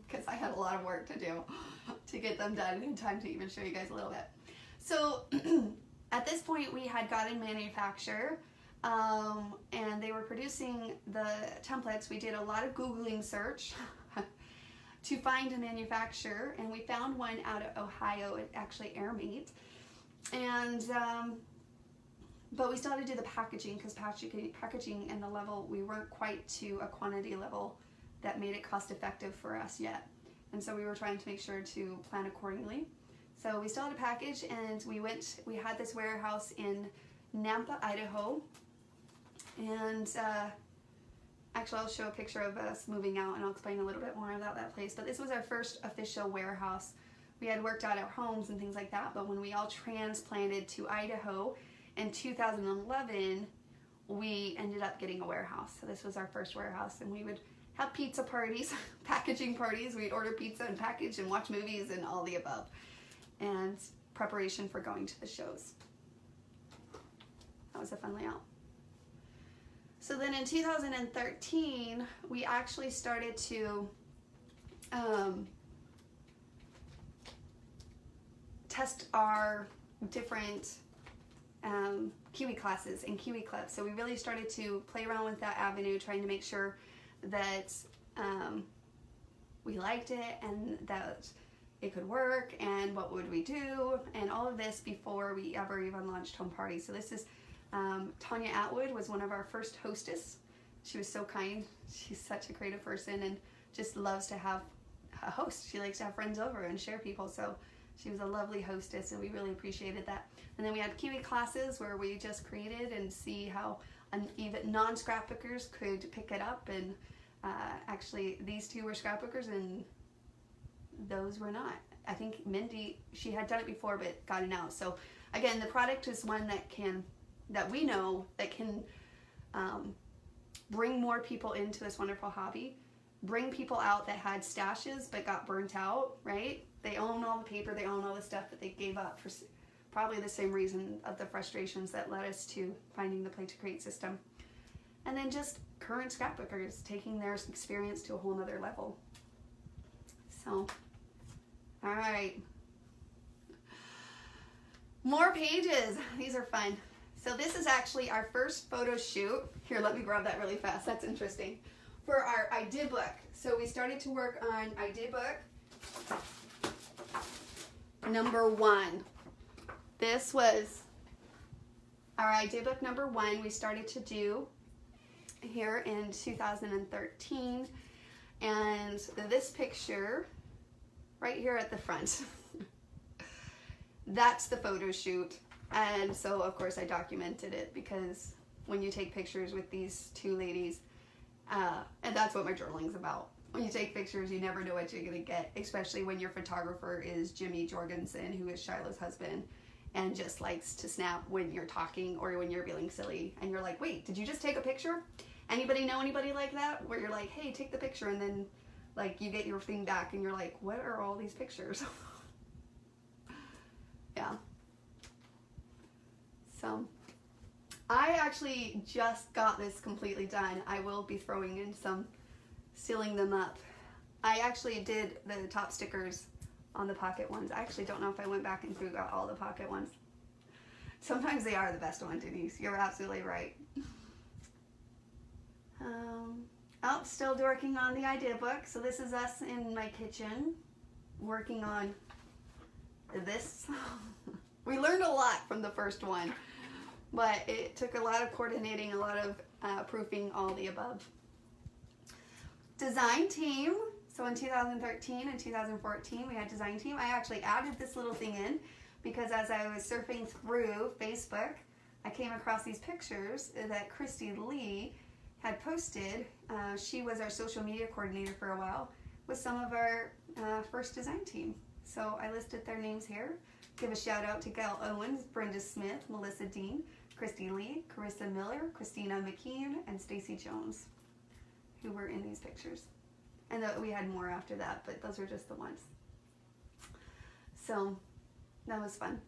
because I had a lot of work to do to get them done in time to even show you guys a little bit. So at this point we had gotten manufacturer and they were producing the templates. We did a lot of Googling search to find a manufacturer, and we found one out of Ohio, actually Airmate. And but we still had to do the packaging because packaging and the level, we weren't quite to a quantity level that made it cost effective for us yet. And so we were trying to make sure to plan accordingly. So we still had a package, and we had this warehouse in Nampa, Idaho. And actually I'll show a picture of us moving out and I'll explain a little bit more about that place. But this was our first official warehouse. We had worked out our homes and things like that, but when we all transplanted to Idaho in 2011, we ended up getting a warehouse. So this was our first warehouse, and we would have pizza parties, packaging parties. We'd order pizza and package and watch movies and all the above. And preparation for going to the shows. That was a fun layout. So then in 2013, we actually started to test our different Kiwi classes and Kiwi clubs. So we really started to play around with that avenue, trying to make sure that we liked it and that it could work, and what would we do, and all of this before we ever even launched Home Party. So this is Tanya Atwood was one of our first hostess. She was so kind. She's such a creative person and just loves to have a host. She likes to have friends over and share people. So she was a lovely hostess, and we really appreciated that. And then we had Kiwi classes where we just created and see how even non-scrapbookers could pick it up. And actually these two were scrapbookers and those were not. I think Mindy, she had done it before but gotten out. So again, the product is one that we know that can bring more people into this wonderful hobby, bring people out that had stashes but got burnt out, right? They own all the paper, they own all the stuff that they gave up for probably the same reason of the frustrations that led us to finding the Play to Create system. And then just current scrapbookers taking their experience to a whole nother level. So, all right. More pages. These are fun. So this is actually our first photo shoot. Here, let me grab that really fast. That's interesting. For our idea book. So we started to work on idea book number 1. This was our idea book number 1. We started to do here in 2013. And this picture right here at the front, that's the photo shoot. And so of course I documented it, because when you take pictures with these two ladies, and that's what my journaling's about. When you take pictures, you never know what you're gonna get, especially when your photographer is Jimmy Jorgensen, who is Shiloh's husband, and just likes to snap when you're talking or when you're feeling silly and you're like, wait, did you just take a picture? Anybody know anybody like that? Where you're like, hey, take the picture, and then like you get your thing back and you're like, what are all these pictures? Yeah. So I actually just got this completely done. I will be throwing in some, sealing them up. I actually did the top stickers on the pocket ones. I actually don't know if I went back and got all the pocket ones. Sometimes they are the best one, Denise. You're absolutely right. Still working on the idea book. So this is us in my kitchen working on this. We learned a lot from the first one, but it took a lot of coordinating, a lot of proofing, all the above. Design team. So in 2013 and 2014 we had design team. I actually added this little thing in because as I was surfing through Facebook, I came across these pictures that Christy Lee had posted. She was our social media coordinator for a while with some of our first design team. So I listed their names here. Give a shout out to Gail Owens, Brenda Smith, Melissa Dean, Christy Lee, Carissa Miller, Christina McKean, and Stacy Jones, who were in these pictures. And we had more after that, but those are just the ones. So that was fun.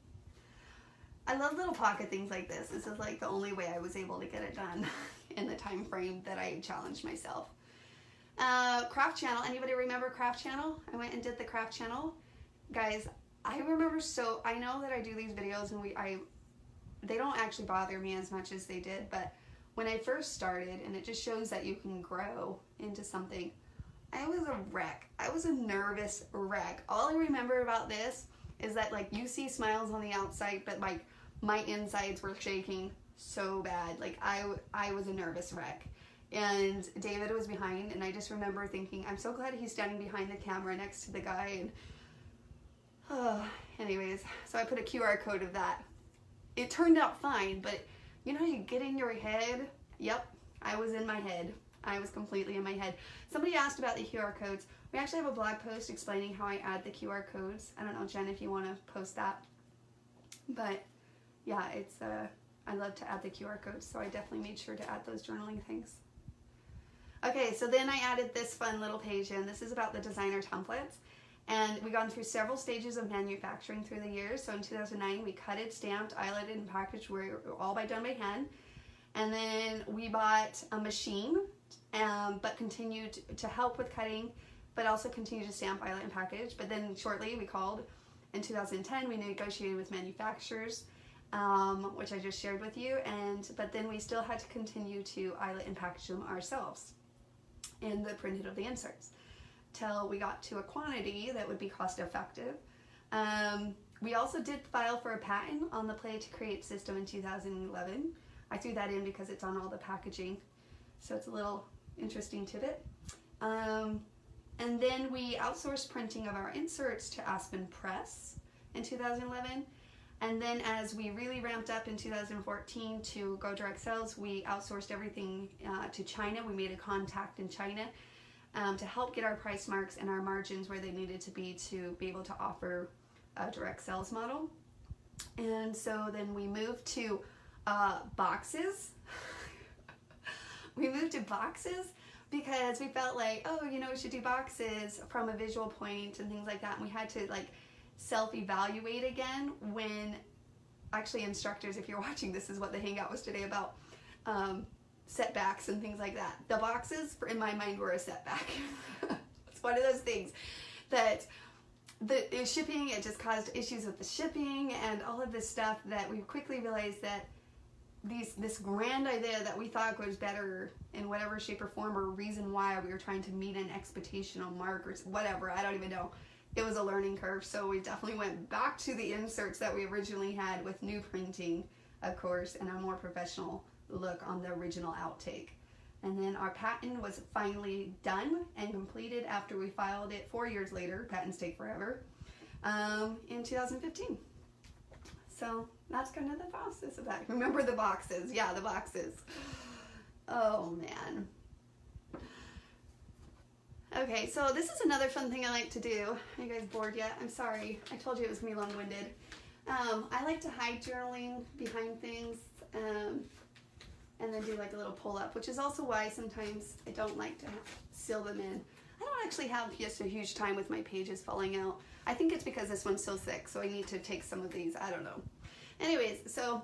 I love little pocket things like this. This is like the only way I was able to get it done in the time frame that I challenged myself. Craft channel. Anybody remember craft channel? I went and did the craft channel. Guys, I remember, so I know that I do these videos and they don't actually bother me as much as they did, but when I first started, and it just shows that you can grow into something, I was a wreck. I was a nervous wreck. All I remember about this is that, like, you see smiles on the outside, but like my insides were shaking so bad. Like I was a nervous wreck. And David was behind, and I just remember thinking, I'm so glad he's standing behind the camera next to the guy. And anyways, so I put a QR code of that. It turned out fine, but you know, you get in your head. Yep, I was in my head. I was completely in my head. Somebody asked about the QR codes. We actually have a blog post explaining how I add the QR codes. I don't know, Jen, if you want to post that. But yeah, it's I love to add the QR codes, so I definitely made sure to add those journaling things. Okay, so then I added this fun little page in. This is about the designer templates. And we've gone through several stages of manufacturing through the years. So in 2009, we cutted, stamped, eyeletted, and packaged. We're all done by hand. And then we bought a machine, but continued to help with cutting, but also continued to stamp, eyelet, and package. But then shortly we called. In 2010, we negotiated with manufacturers, which I just shared with you. But then we still had to continue to eyelet and package them ourselves in the printed of the inserts till we got to a quantity that would be cost effective. We also did file for a patent on the Play to Create system in 2011. I threw that in because it's on all the packaging, so it's a little interesting tidbit. And then we outsourced printing of our inserts to Aspen Press in 2011. And then as we really ramped up in 2014 to go direct sales, we outsourced everything to China. We made a contact in China to help get our price marks and our margins where they needed to be able to offer a direct sales model. And so then we moved to boxes. We moved to boxes because we felt like, oh, you know, we should do boxes from a visual point and things like that. And we had to like self-evaluate again when actually instructors, if you're watching, this is what the hangout was today about, setbacks and things like that. The boxes, in my mind, were a setback. It's one of those things that the shipping, it just caused issues with the shipping and all of this stuff that we quickly realized that this grand idea that we thought was better in whatever shape or form or reason why we were trying to meet an expectational mark or whatever, I don't even know. It was a learning curve, so we definitely went back to the inserts that we originally had with new printing, of course, and a more professional look on the original outtake. And then our patent was finally done and completed after we filed it 4 years later. Patents take forever. In 2015. So that's kind of the process of that. Remember the boxes? Yeah, the boxes. Oh man. Okay, so this is another fun thing I like to do. Are you guys bored yet? I'm sorry. I told you it was going to be long-winded. I like to hide journaling behind things and then do like a little pull-up, which is also why sometimes I don't like to seal them in. I don't actually have just a huge time with my pages falling out. I think it's because this one's so thick, so I need to take some of these. I don't know. Anyways, so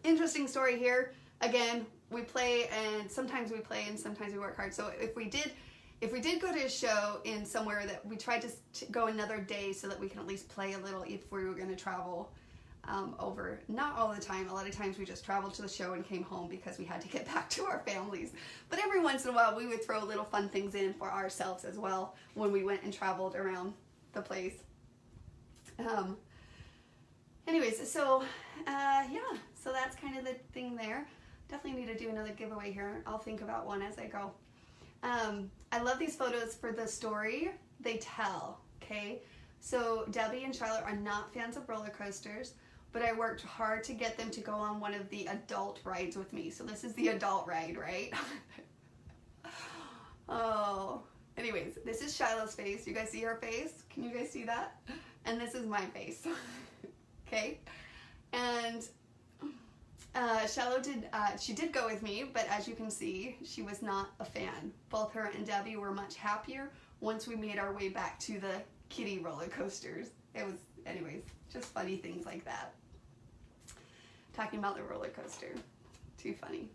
interesting story here. Again, we play and sometimes we play and sometimes we work hard. So if we did go to a show in somewhere that we tried to go another day so that we can at least play a little if we were going to travel over. Not all the time. A lot of times we just traveled to the show and came home because we had to get back to our families. But every once in a while we would throw little fun things in for ourselves as well when we went and traveled around the place. Anyways, so yeah, so that's kind of the thing there. Definitely need to do another giveaway here. I'll think about one as I go. I love these photos for the story they tell, okay? So Debbie and Charlotte are not fans of roller coasters, but I worked hard to get them to go on one of the adult rides with me. So this is the adult ride, right? Oh, anyways, this is Shiloh's face. You guys see her face? Can you guys see that? And this is my face, okay? And Shiloh did go with me, but as you can see, she was not a fan. Both her and Debbie were much happier once we made our way back to the kiddie roller coasters. It anyways, just funny things like that. Talking about the roller coaster. Too funny.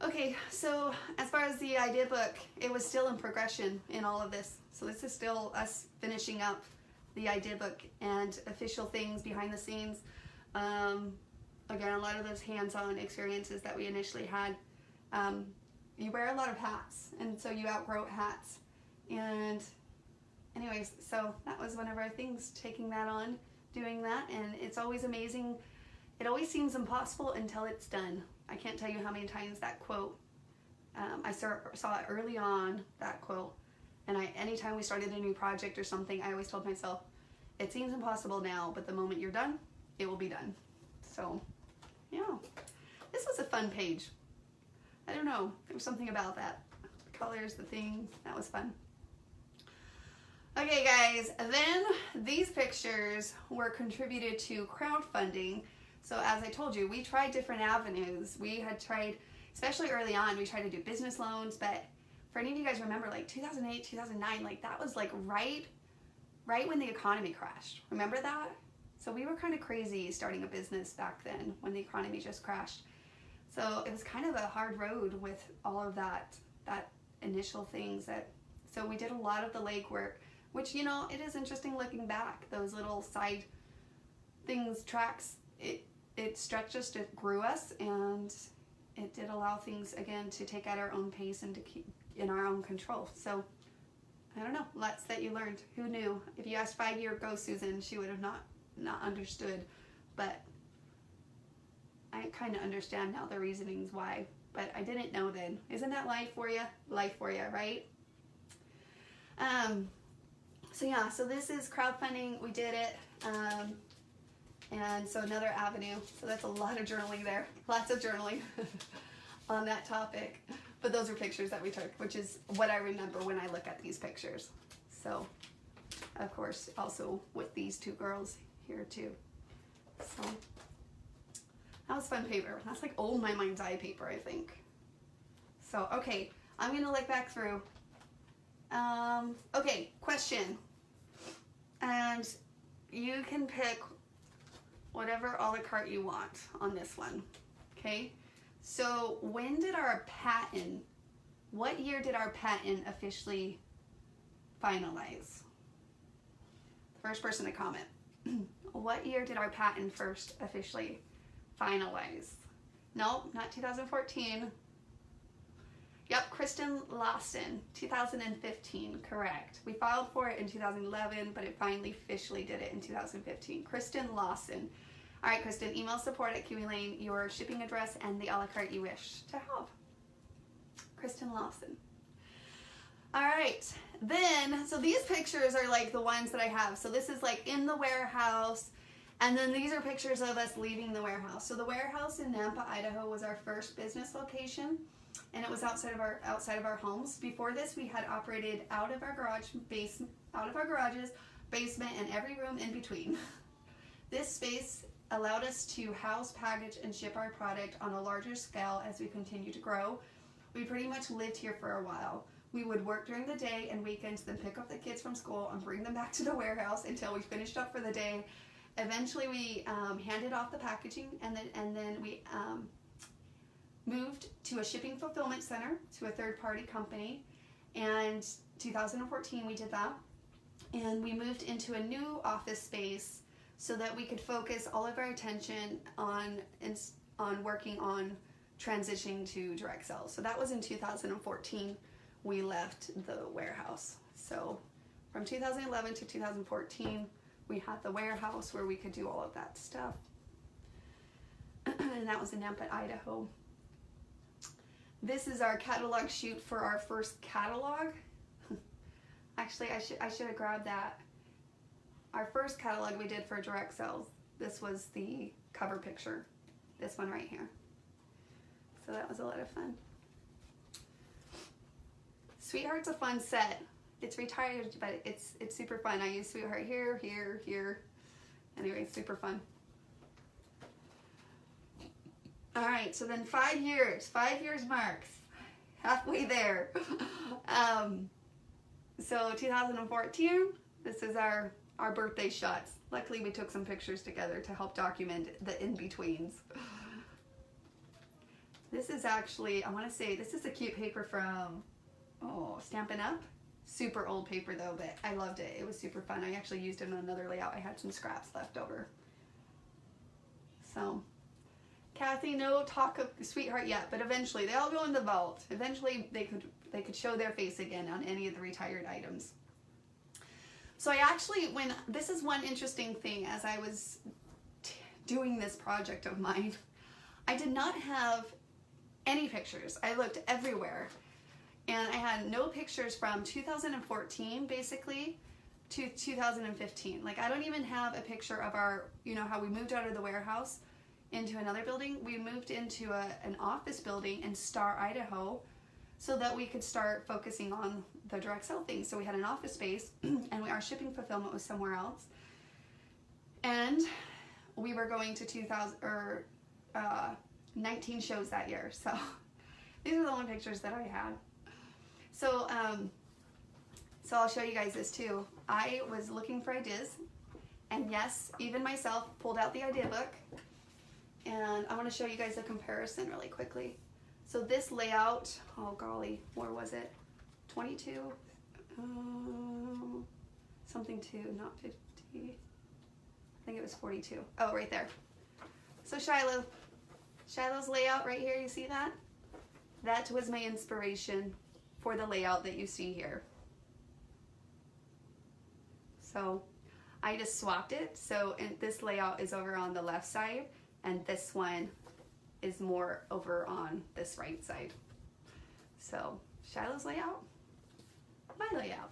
Okay, so as far as the idea book, it was still in progression in all of this. So this is still us finishing up the idea book and official things behind the scenes. Again, a lot of those hands-on experiences that we initially had. You wear a lot of hats, and so you outgrow hats. And anyways, so that was one of our things, taking that on, doing that, and it's always amazing. It always seems impossible until it's done. I can't tell you how many times that quote, I saw it early on, that quote, and anytime we started a new project or something, I always told myself, it seems impossible now, but the moment you're done, it will be done. So, yeah, this was a fun page. I don't know, there was something about that. The colors, the thing, that was fun. Okay guys, then these pictures were contributed to crowdfunding. So as I told you, we tried different avenues. We had tried, especially early on, we tried to do business loans, but for any of you guys remember, like 2008, 2009, like that was like right when the economy crashed. Remember that? So we were kind of crazy starting a business back then when the economy just crashed. So it was kind of a hard road with all of that initial things so we did a lot of the legwork, which, you know, it is interesting looking back, those little side things, tracks, it stretched us, it grew us, and it did allow things, again, to take at our own pace and to keep in our own control. So, I don't know, lots that you learned. Who knew? If you asked 5 years ago Susan, she would have not understood, but I kind of understand now the reasonings why, but I didn't know then. Isn't that life for you? Life for you, right? So yeah, so this is crowdfunding. We did it. And so another avenue. So that's a lot of journaling there. Lots of journaling on that topic. But those are pictures that we took, which is what I remember when I look at these pictures. So, of course, also with these two girls here too. So, that was fun paper. That's like old My Mind's Eye paper, I think. So, okay, I'm going to look back through. Okay, question. And you can pick whatever a la carte you want on this one. Okay? So, when did our patent, what year did our patent officially finalize? First person to comment. What year did our patent first officially finalize? Nope, not 2014. Yep, Kristen Lawson, 2015, correct. We filed for it in 2011, but it finally officially did it in 2015. Kristen Lawson. All right, Kristen, email support at Kiwi Lane, your shipping address, and the a la carte you wish to have. Kristen Lawson. All right, then, so these pictures are like the ones that I have. So this is like in the warehouse, and then these are pictures of us leaving the warehouse. So the warehouse in Nampa, Idaho was our first business location, and it was outside of our homes. Before this, we had operated out of our garages, basement, and every room in between. This space allowed us to house, package, and ship our product on a larger scale as we continue to grow. We pretty much lived here for a while. We would work during the day and weekends, then pick up the kids from school and bring them back to the warehouse until we finished up for the day. Eventually, we handed off the packaging, and then we moved to a shipping fulfillment center to a third-party company. And 2014, we did that, and we moved into a new office space so that we could focus all of our attention on working on transitioning to direct sales. So that was in 2014. We left the warehouse. So from 2011 to 2014, we had the warehouse where we could do all of that stuff. And that was in Nampa, Idaho. This is our catalog shoot for our first catalog. Actually, I should have grabbed that. Our first catalog we did for direct sales. This was the cover picture. This one right here. So that was a lot of fun. Sweetheart's a fun set. It's retired, but it's super fun. I use Sweetheart here, here, here. Anyway, super fun. All right, so then 5 years marks. Halfway there. So 2014, this is our our birthday shots. Luckily we took some pictures together to help document the in-betweens. This is actually, I want to say, this is a cute paper from, Stampin' Up! Super old paper though, but I loved it. It was super fun. I actually used it in another layout. I had some scraps left over. So, Kathy, no talk of sweetheart yet, but eventually they all go in the vault. Eventually they could show their face again on any of the retired items. So I actually, this is one interesting thing as I was doing this project of mine, I did not have any pictures. I looked everywhere. And I had no pictures from 2014, basically, to 2015. Like, I don't even have a picture of our, how we moved out of the warehouse into another building. We moved into an office building in Star, Idaho, so that we could start focusing on the direct sell things. So we had an office space, and our shipping fulfillment was somewhere else. And we were going to 19 shows that year. So these are the only pictures that I had. So, so I'll show you guys this too. I was looking for ideas, and yes, even myself pulled out the idea book, and I want to show you guys a comparison really quickly. So this layout, oh golly, where was it? 22, something 2, not 50. I think it was 42. Oh, right there. So Shiloh's layout right here, you see that? That was my inspiration for the layout that you see here. So I just swapped it. So this layout is over on the left side, and this one is more over on this right side. So Shiloh's layout, my layout,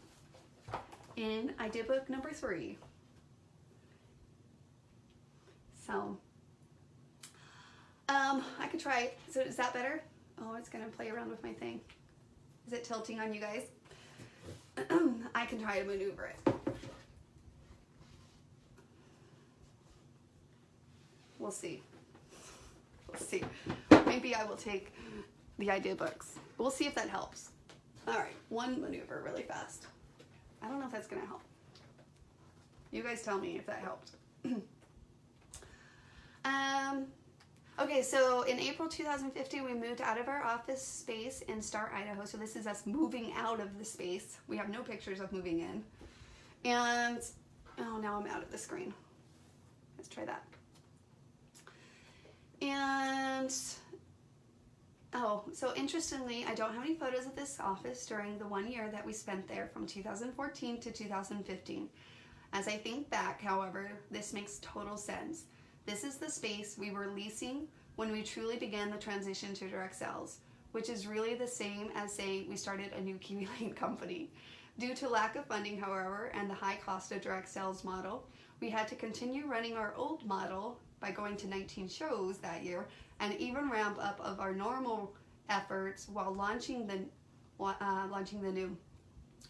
in idea book number 3. So I could try it. So is that better? Oh, it's gonna play around with my thing. Is it tilting on you guys? I can try to maneuver it. We'll see. We'll see. Maybe I will take the idea books. We'll see if that helps. All right, one maneuver really fast. I don't know if that's gonna help. You guys tell me if that helped. Okay, so in April 2015, we moved out of our office space in Star, Idaho. So this is us moving out of the space. We have no pictures of moving in. And, oh, now I'm out of the screen. Let's try that. And, oh, so interestingly, I don't have any photos of this office during the 1 year that we spent there from 2014 to 2015. As I think back, however, this makes total sense. This is the space we were leasing when we truly began the transition to direct sales, which is really the same as saying we started a new Kiwi Lane company. Due to lack of funding, however, and the high cost of direct sales model, we had to continue running our old model by going to 19 shows that year and even ramp up of our normal efforts while launching the new.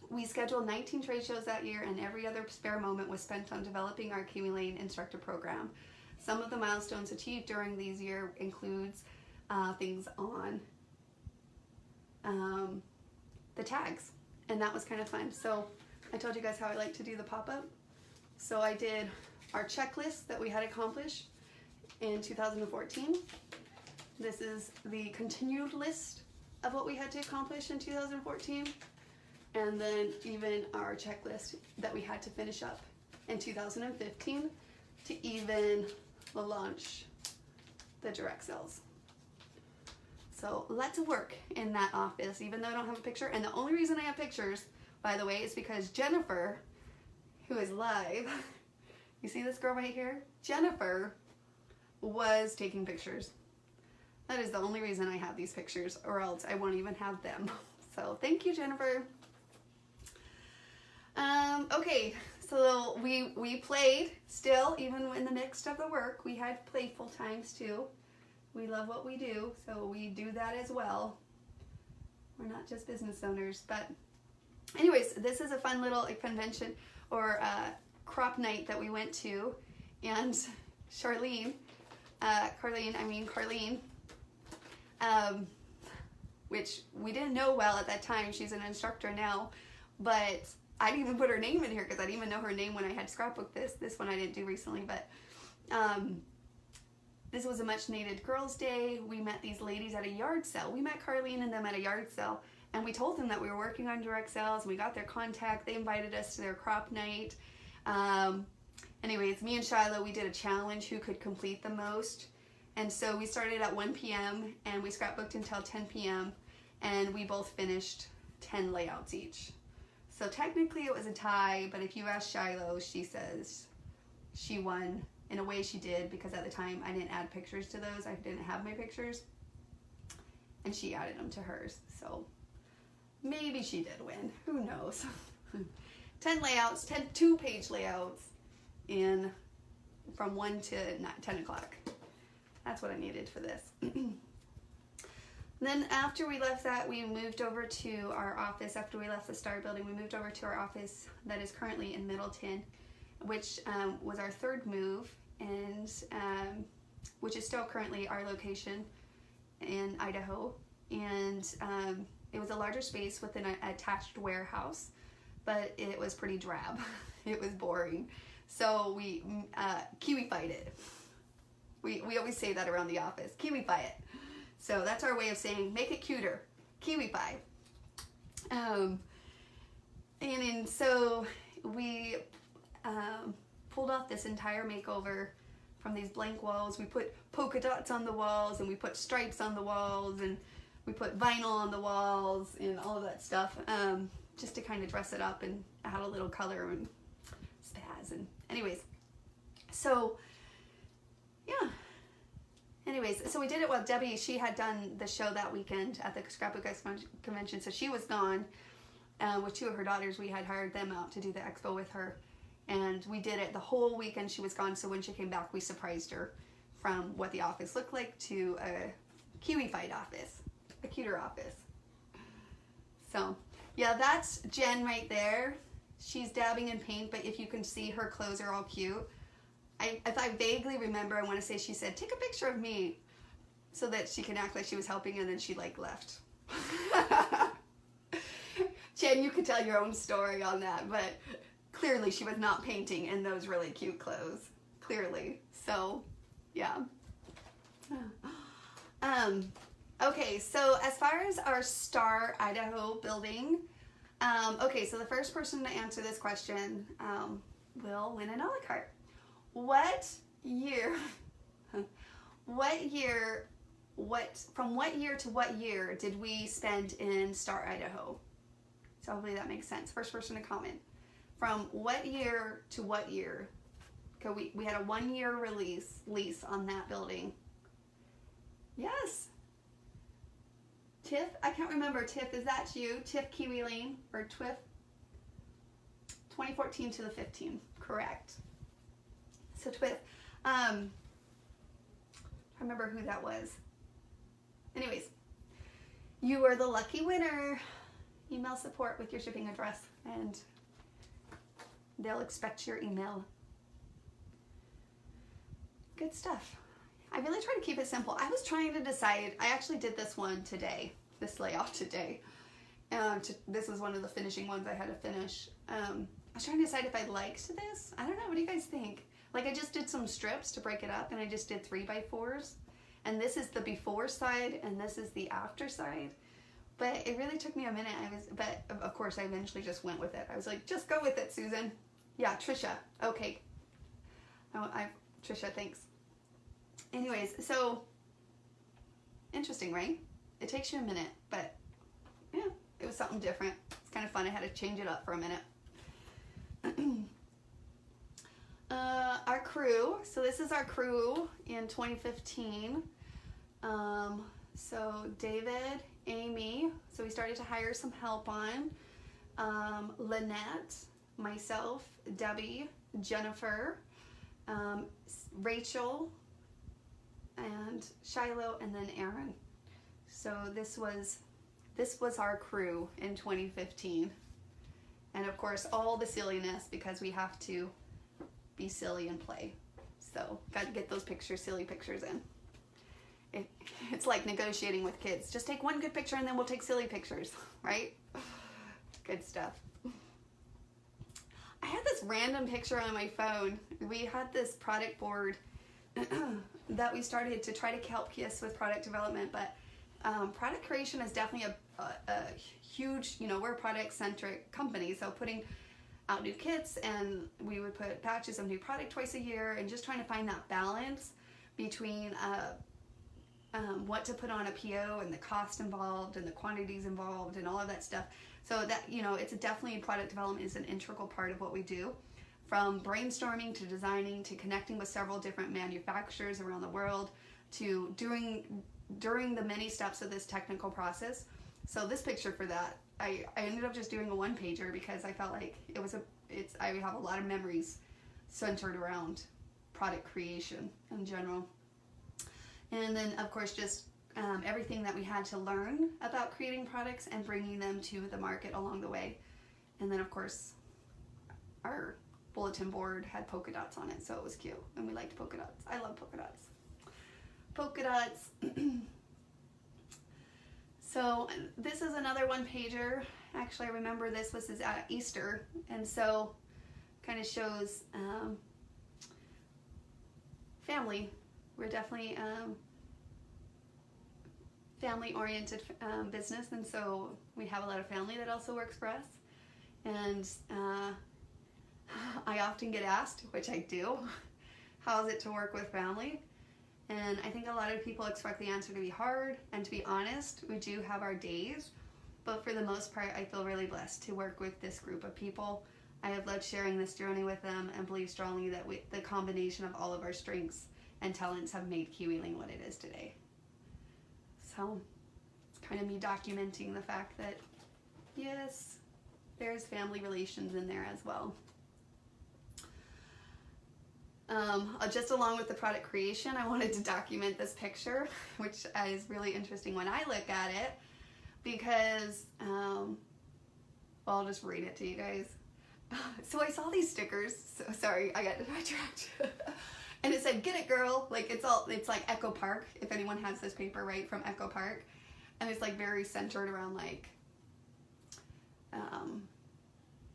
We scheduled 19 trade shows that year, and every other spare moment was spent on developing our Kiwi Lane instructor program. Some of the milestones achieved during these years includes things on the tags, and that was kind of fun. So I told you guys how I like to do the pop-up. So I did our checklist that we had accomplished in 2014. This is the continued list of what we had to accomplish in 2014, and then even our checklist that we had to finish up in 2015 to even launch the direct sales. So lots of work in that office, even though I don't have a picture. And the only reason I have pictures, by the way, is because Jennifer, who is live, you see this girl right here? Jennifer was taking pictures. That is the only reason I have these pictures, or else I won't even have them. So thank you, Jennifer. Okay, so we played still, even in the midst of the work. We had playful times too. We love what we do, so we do that as well. We're not just business owners, but anyways, this is a fun little convention or crop night that we went to, and Carlene, which we didn't know well at that time. She's an instructor now, but I didn't even put her name in here because I didn't even know her name when I had scrapbooked this. This one I didn't do recently, but this was a much needed girls' day. We met these ladies at a yard sale. We met Carlene and them at a yard sale, and we told them that we were working on direct sales. We got their contact. They invited us to their crop night. Anyways, me and Shiloh, we did a challenge, who could complete the most. And so we started at 1 p.m. and we scrapbooked until 10 p.m. and we both finished 10 layouts each. So technically it was a tie, but if you ask Shiloh, she says she won. In a way she did, because at the time I didn't add pictures to those. I didn't have my pictures. And she added them to hers. So maybe she did win. Who knows? 10 layouts, 10 2-page layouts from 1 to 10 o'clock. That's what I needed for this. Then after we left that, we moved over to our office. After we left the Star Building, we moved over to our office that is currently in Middleton, which was our third move, and which is still currently our location in Idaho. And it was a larger space with an attached warehouse, but it was pretty drab. It was boring. So we Kiwi-fied it. We always say that around the office. Kiwi-fi it. So that's our way of saying make it cuter. Kiwi-fi. And so we pulled off this entire makeover from these blank walls. We put polka dots on the walls, and we put stripes on the walls, and we put vinyl on the walls and all of that stuff, just to kind of dress it up and add a little color and spaz. And anyways, so yeah. Anyways, so we did it while Debbie, she had done the show that weekend at the Scrapbook Convention, so she was gone with 2 of her daughters. We had hired them out to do the expo with her, and we did it the whole weekend she was gone. So when she came back, we surprised her from what the office looked like to a Kiwi-fied office, a cuter office. So yeah, that's Jen right there. She's dabbing in paint, but if you can see, her clothes are all cute. If I vaguely remember, I want to say she said, take a picture of me, so that she can act like she was helping, and then she like left. Jen, you could tell your own story on that, but clearly she was not painting in those really cute clothes. Clearly. So, yeah. Okay, so as far as our Star Idaho building, okay, so the first person to answer this question will win an a la carte. From what year to what year did we spend in Star, Idaho? So hopefully that makes sense. First person to comment. From what year to what year? Okay, we had a 1-year lease on that building. Yes. Tiff, I can't remember. Tiff, is that you? Tiff Kiwi Lane or Twiff? 2014 to the 15, correct. So Twiff, I remember who that was. Anyways, you are the lucky winner. Email support with your shipping address, and they'll expect your email. Good stuff. I really try to keep it simple. I was trying to decide, I actually did this one today, this layout today. This was one of the finishing ones I had to finish. I was trying to decide if I liked this. I don't know, what do you guys think? Like, I just did some strips to break it up, and I just did 3x4s. And this is the before side, and this is the after side. But it really took me a minute. But of course, I eventually just went with it. I was like, just go with it, Susan. Yeah, Trisha. Okay. Trisha, thanks. Anyways, so interesting, right? It takes you a minute, but yeah, it was something different. It's kind of fun. I had to change it up for a minute. Our crew. So this is our crew in 2015. So David, Amy. So we started to hire some help on. Lynette, myself, Debbie, Jennifer, Rachel, and Shiloh, and then Aaron. So this was our crew in 2015. And of course, all the silliness, because we have to be silly and play. So got to get those silly pictures in. It's like negotiating with kids. Just take one good picture and then we'll take silly pictures, right? Good stuff. this random picture on my phone. We had this product board that we started to try to help us with product development, but product creation is definitely a huge, we're a product-centric company, so putting out new kits, and we would put batches of new product twice a year, and just trying to find that balance between what to put on a PO and the cost involved and the quantities involved and all of that stuff. So that, it's definitely product development is an integral part of what we do, from brainstorming to designing to connecting with several different manufacturers around the world to during the many steps of this technical process. So this picture for that, I ended up just doing a one-pager because I felt like I have a lot of memories centered around product creation in general. And then of course just everything that we had to learn about creating products and bringing them to the market along the way. And then of course our bulletin board had polka dots on it, so it was cute, and we liked polka dots. I love polka dots. Polka dots. So this is another one-pager. Actually, I remember this was at Easter, and so kind of shows family. We're definitely family-oriented business, and so we have a lot of family that also works for us. And I often get asked, which I do, how is it to work with family? And I think a lot of people expect the answer to be hard, and to be honest, we do have our days, but for the most part, I feel really blessed to work with this group of people. I have loved sharing this journey with them and believe strongly that the combination of all of our strengths and talents have made Kiwi Lane what it is today. So it's kind of me documenting the fact that, yes, there's family relations in there as well. Just along with the product creation, I wanted to document this picture, which is really interesting when I look at it, because, well, I'll just read it to you guys. So I saw these stickers, sorry, I got sidetracked. And it said, "Get it, girl." Like, it's like Echo Park, if anyone has this paper, right, from Echo Park. And it's like very centered around like,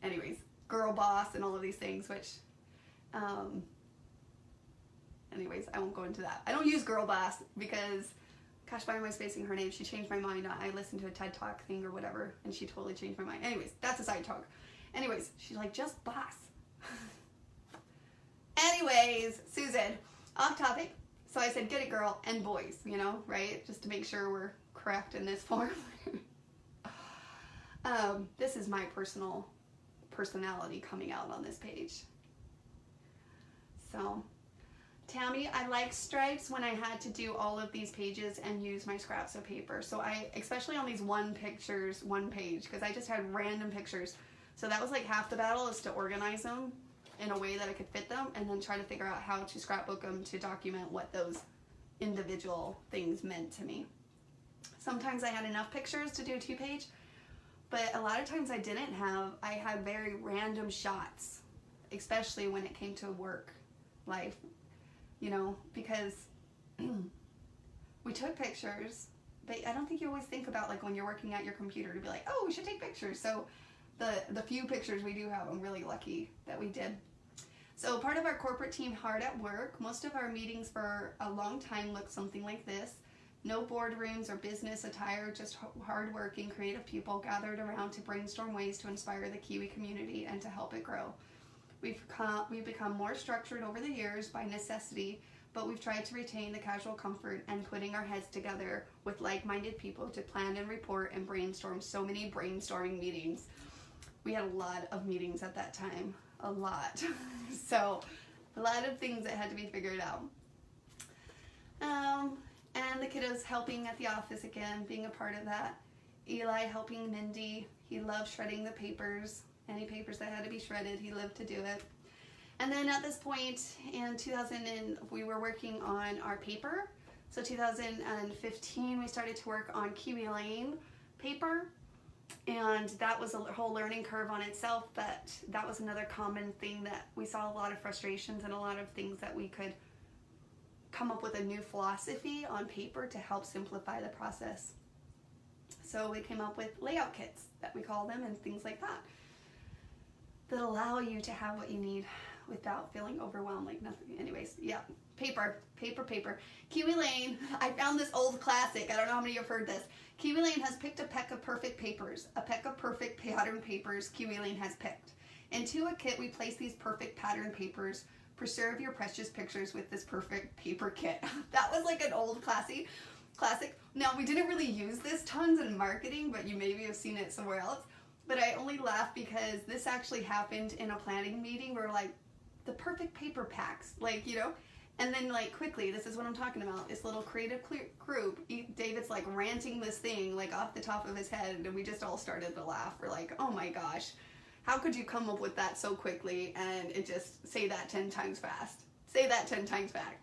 anyways, girl boss and all of these things, which, anyways, I won't go into that. I don't use girl boss because, gosh, why am I spacing her name? She changed my mind. I listened to a TED Talk thing or whatever, and she totally changed my mind. Anyways, that's a side talk. Anyways, she's like, just boss. Anyways, Susan, off topic. So I said, "Get it, girl," and boys, right? Just to make sure we're correct in this form. This is my personality coming out on this page. So, Tammy, I like stripes when I had to do all of these pages and use my scraps of paper. So especially on these one page, because I just had random pictures. So that was like half the battle, is to organize them in a way that I could fit them, and then try to figure out how to scrapbook them to document what those individual things meant to me. Sometimes I had enough pictures to do a 2-page, but a lot of times I didn't have. I had very random shots, especially when it came to work life, because we took pictures, but I don't think you always think about, like, when you're working at your computer to be like, oh, we should take pictures. So the few pictures we do have, I'm really lucky that we did. So part of our corporate team hard at work, most of our meetings for a long time looked something like this. No boardrooms or business attire, just hard-working, creative people gathered around to brainstorm ways to inspire the Kiwi community and to help it grow. We've become more structured over the years by necessity, but we've tried to retain the casual comfort and putting our heads together with like-minded people to plan and report and brainstorm. So many brainstorming meetings. We had a lot of meetings at that time, a lot. So a lot of things that had to be figured out. And the kiddos helping at the office again, being a part of that. Eli helping Mindy. He loved shredding the papers. Any papers that had to be shredded, he lived to do it. And then at this point in 2000, we were working on our paper. So 2015, we started to work on Kiwi Lane paper. And that was a whole learning curve on itself, but that was another common thing that we saw a lot of frustrations and a lot of things that we could come up with a new philosophy on paper to help simplify the process. So we came up with layout kits that we call them and things like that. that allow you to have what you need without feeling overwhelmed like nothing. Anyways, yeah, paper. Kiwi Lane, I found this old classic. I don't know how many of you have heard this. Kiwi Lane has picked a peck of perfect papers. A peck of perfect pattern papers Kiwi Lane has picked. Into a kit, we place these perfect pattern papers. Preserve your precious pictures with this perfect paper kit. That was like an old classic. Now, we didn't really use this tons in marketing, but you maybe have seen it somewhere else. But I only laugh because this actually happened in a planning meeting where like the perfect paper packs, like, you know, and then like quickly, this is what I'm talking about, this little creative group, David's like ranting this thing like off the top of his head, and we just all started to laugh. We're like, oh my gosh, how could you come up with that so quickly and it just say that 10 times fast? Say that 10 times fast.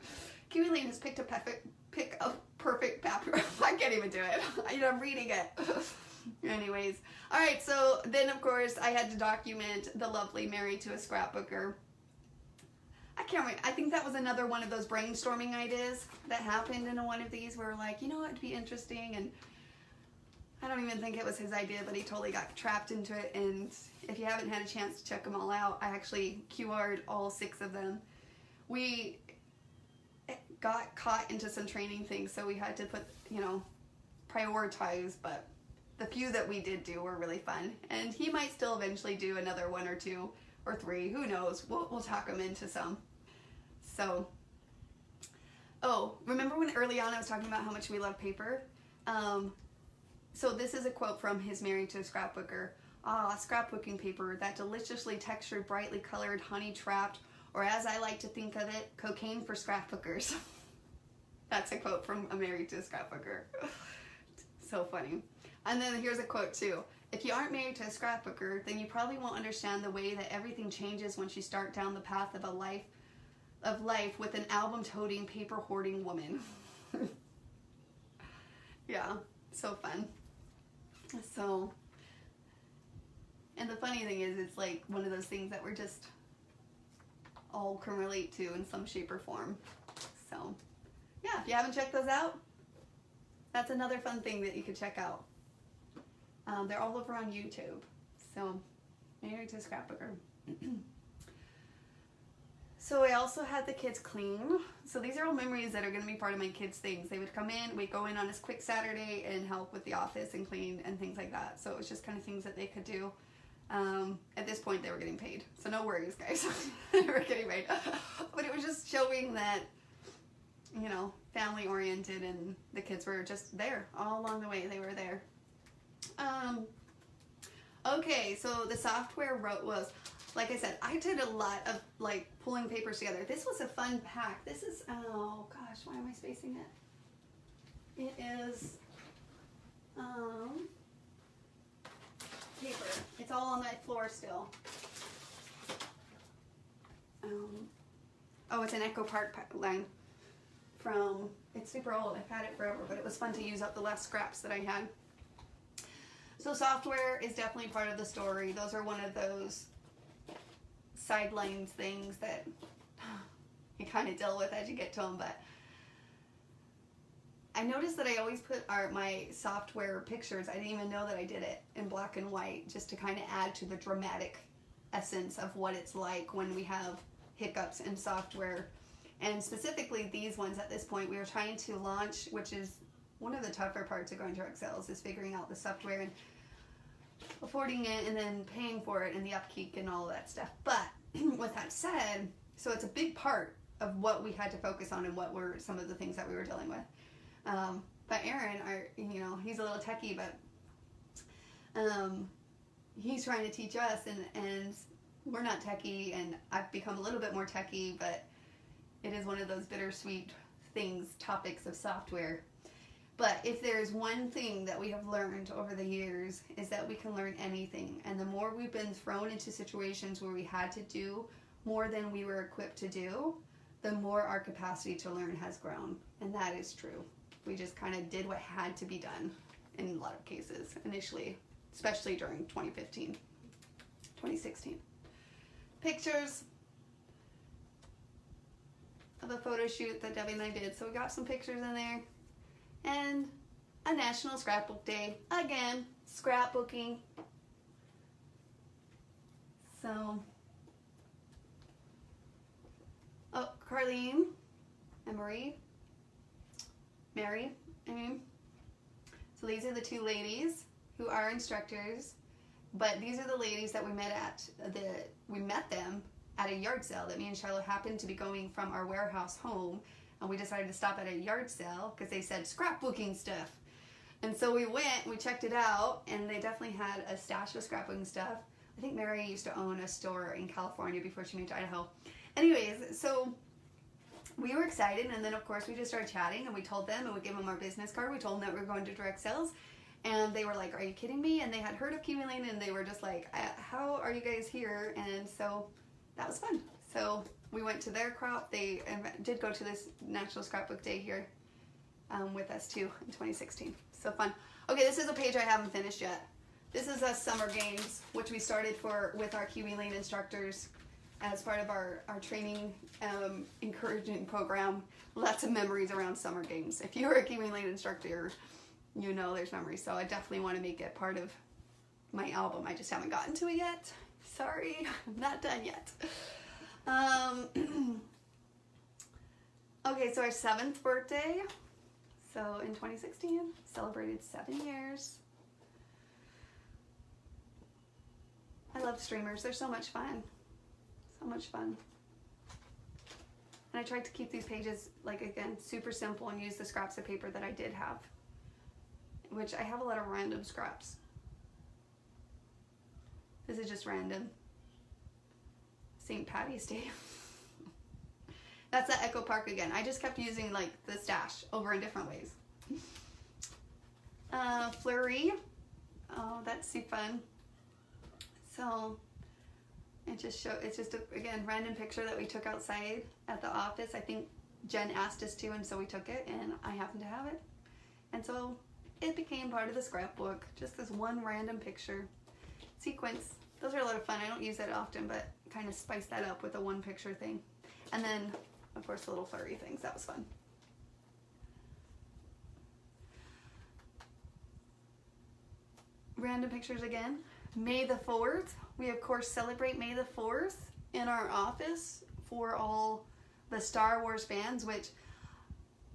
Kiwi Lane has picked a perfect paper. I can't even do it. I'm reading it. Anyways, all right, so then of course I had to document the lovely Married to a Scrapbooker. I think that was another one of those brainstorming ideas that happened in one of these where we're like, you know what would be interesting, and I don't even think it was his idea, but he totally got trapped into it. And if you haven't had a chance to check them all out, I actually QR'd all 6 of them. We got caught into some training things, so we had to put, you know, prioritize, but the few that we did do were really fun. And he might still eventually do another 1 or 2 or 3, who knows, we'll talk him into some. So, oh, remember when early on I was talking about how much we love paper? So this is a quote from his Married to a Scrapbooker. Ah, scrapbooking paper, that deliciously textured, brightly colored, honey-trapped, or as I like to think of it, cocaine for scrapbookers. That's a quote from a Married to a Scrapbooker. So funny. And then here's a quote too. If you aren't married to a scrapbooker, then you probably won't understand the way that everything changes once you start down the path of life with an album-toting, paper-hoarding woman. Yeah, so fun. So, and the funny thing is, it's like one of those things that we're just all can relate to in some shape or form. So, yeah, if you haven't checked those out, that's another fun thing that you could check out. They're all over on YouTube. So, Married to a Scrapbooker. So I also had the kids clean. So these are all memories that are going to be part of my kids' things. They would come in, we'd go in on a quick Saturday and help with the office and clean and things like that. So it was just kind of things that they could do. At this point, they were getting paid. So no worries, guys. They were getting paid. But it was just showing that, you know, family oriented, and the kids were just there all along the way. They were there. Okay, so the software was, like I said, I did a lot of like pulling papers together. This was a fun pack. This is, oh gosh, why am I spacing it? It is paper. It's all on that floor still. Oh, it's an Echo Park line from, it's super old. I've had it forever, but it was fun to use up the last scraps that I had. So software is definitely part of the story. Those are one of those sidelines things that you kind of deal with as you get to them, but I noticed that I always put my software pictures, I didn't even know that I did it, in black and white, just to kind of add to the dramatic essence of what it's like when we have hiccups in software. And specifically these ones at this point, we were trying to launch, which is one of the tougher parts of going direct sales, is figuring out the software and affording it and then paying for it and the upkeep and all of that stuff. But with that said, so it's a big part of what we had to focus on and what were some of the things that we were dealing with. But Aaron, he's a little techie, but he's trying to teach us, and we're not techie, and I've become a little bit more techie, but it is one of those bittersweet topics of software. But if there's one thing that we have learned over the years, is that we can learn anything. And the more we've been thrown into situations where we had to do more than we were equipped to do, the more our capacity to learn has grown. And that is true. We just kind of did what had to be done in a lot of cases initially, especially during 2015, 2016. Pictures of a photo shoot that Debbie and I did. So we got some pictures in there. And a National Scrapbook Day. Again, scrapbooking. So, oh, Carlene and Mary, I mean. So these are the two ladies who are instructors, but these are the ladies that we met them at a yard sale that me and Charlotte happened to be going from our warehouse home, and we decided to stop at a yard sale because they said scrapbooking stuff. And so we went, we checked it out, and they definitely had a stash of scrapbooking stuff. I think Mary used to own a store in California before she moved to Idaho. Anyways, so we were excited, and then of course we just started chatting, and we told them, and we gave them our business card. We told them that we were going to direct sales, and they were like, "Are you kidding me?" And they had heard of Kiwi Lane, and they were just like, "How are you guys here?" And so that was fun. So we went to their crop. They did go to this National Scrapbook Day here with us too in 2016. So fun. Okay, this is a page I haven't finished yet. This is us summer games, which we started with our Kiwi Lane instructors as part of our training encouraging program. Lots of memories around summer games. If you're a Kiwi Lane instructor, you know there's memories. So I definitely want to make it part of my album. I just haven't gotten to it yet. Sorry, I'm not done yet. Okay, so our 7th birthday. So in 2016, celebrated 7 years. I love streamers. They're so much fun. So much fun. And I tried to keep these pages, like, again, super simple and use the scraps of paper that I did have, which I have a lot of random scraps. This is just random. St. Patty's Day. That's at Echo Park again. I just kept using like the stash over in different ways. Flurry. Oh, that's so fun. So it's just again, random picture that we took outside at the office. I think Jen asked us to, and so we took it, and I happened to have it. And so it became part of the scrapbook. Just this one random picture sequence. Those are a lot of fun. I don't use that often, but kind of spice that up with a one picture thing. And then, of course, the little flurry things. That was fun. Random pictures again. May the 4th. We, of course, celebrate May the 4th in our office for all the Star Wars fans, which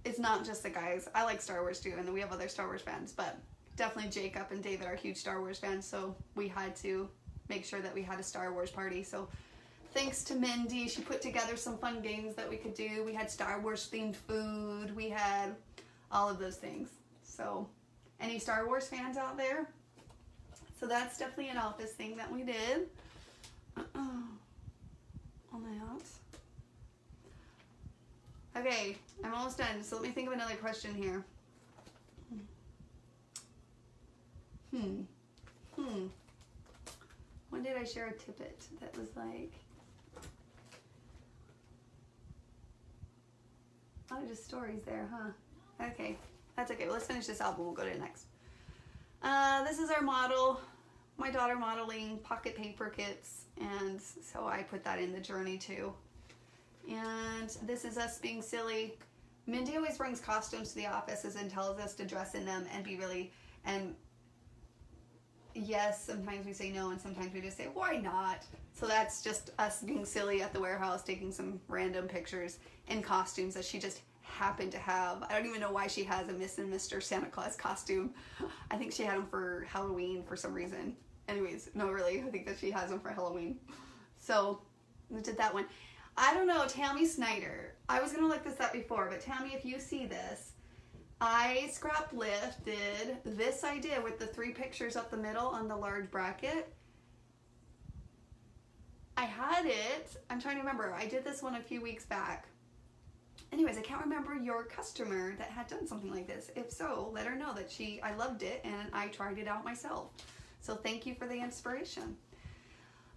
it's not just the guys. I like Star Wars too, and then we have other Star Wars fans, but definitely Jacob and David are huge Star Wars fans, so we had to make sure that we had a Star Wars party. So thanks to Mindy, she put together some fun games that we could do. We had Star Wars themed food. We had all of those things. So any Star Wars fans out there? So that's definitely an office thing that we did. On that. Okay, I'm almost done. So let me think of another question here. When did I share a tidbit that was like, oh, just stories there, huh? Okay, that's okay. Well, let's finish this album. We'll go to the next. This is our model, my daughter modeling pocket paper kits, and so I put that in the journey too. And this is us being silly. Mindy always brings costumes to the offices and tells us to dress in them and be really, and yes, sometimes we say no, and sometimes we just say, why not? So that's just us being silly at the warehouse, taking some random pictures in costumes that she just happened to have. I don't even know why she has a Miss and Mr. Santa Claus costume. I think she had them for Halloween for some reason. Anyways, no, really, I think that she has them for Halloween. So we did that one. I don't know, Tammy Snyder. I was going to look this up before, but Tammy, if you see this, I scrap lifted this idea with the 3 pictures up the middle on the large bracket. I had it, I'm trying to remember, I did this one a few weeks back. Anyways, I can't remember your customer that had done something like this. If so, let her know that I loved it and I tried it out myself. So thank you for the inspiration.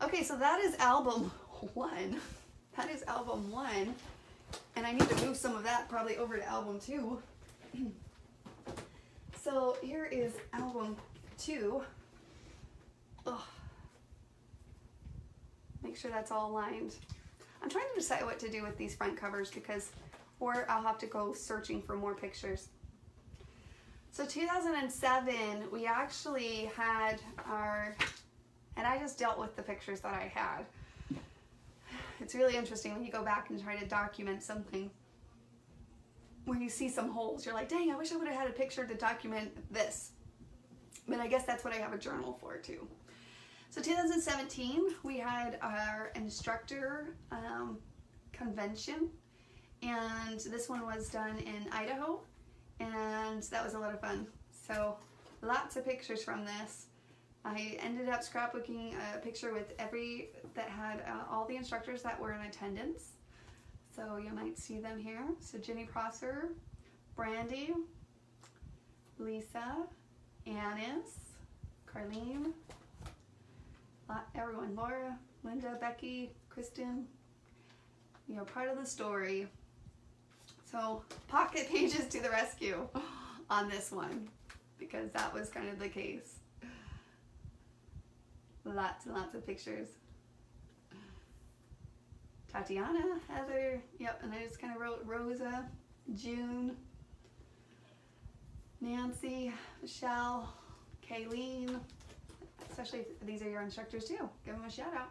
Okay, so that is album 1. That is album 1. And I need to move some of that probably over to album 2. So here is album 2. Ugh. Make sure that's all aligned. I'm trying to decide what to do with these front covers or I'll have to go searching for more pictures. So 2007, we actually had our And I just dealt with the pictures that I had. It's really interesting when you go back and try to document something where you see some holes. You're like, dang, I wish I would have had a picture to document this. But I guess that's what I have a journal for too. So 2017, we had our instructor convention, and this one was done in Idaho, and that was a lot of fun. So lots of pictures from this. I ended up scrapbooking a picture with that had all the instructors that were in attendance. So you might see them here. So Jenny Prosser, Brandy, Lisa, Annis, Carlene, everyone, Laura, Linda, Becky, Kristen, you're part of the story. So pocket pages to the rescue on this one, because that was kind of the case. Lots and lots of pictures. Tatiana, Heather, yep, and I just kind of wrote Rosa, June, Nancy, Michelle, Kayleen, especially if these are your instructors too. Give them a shout out.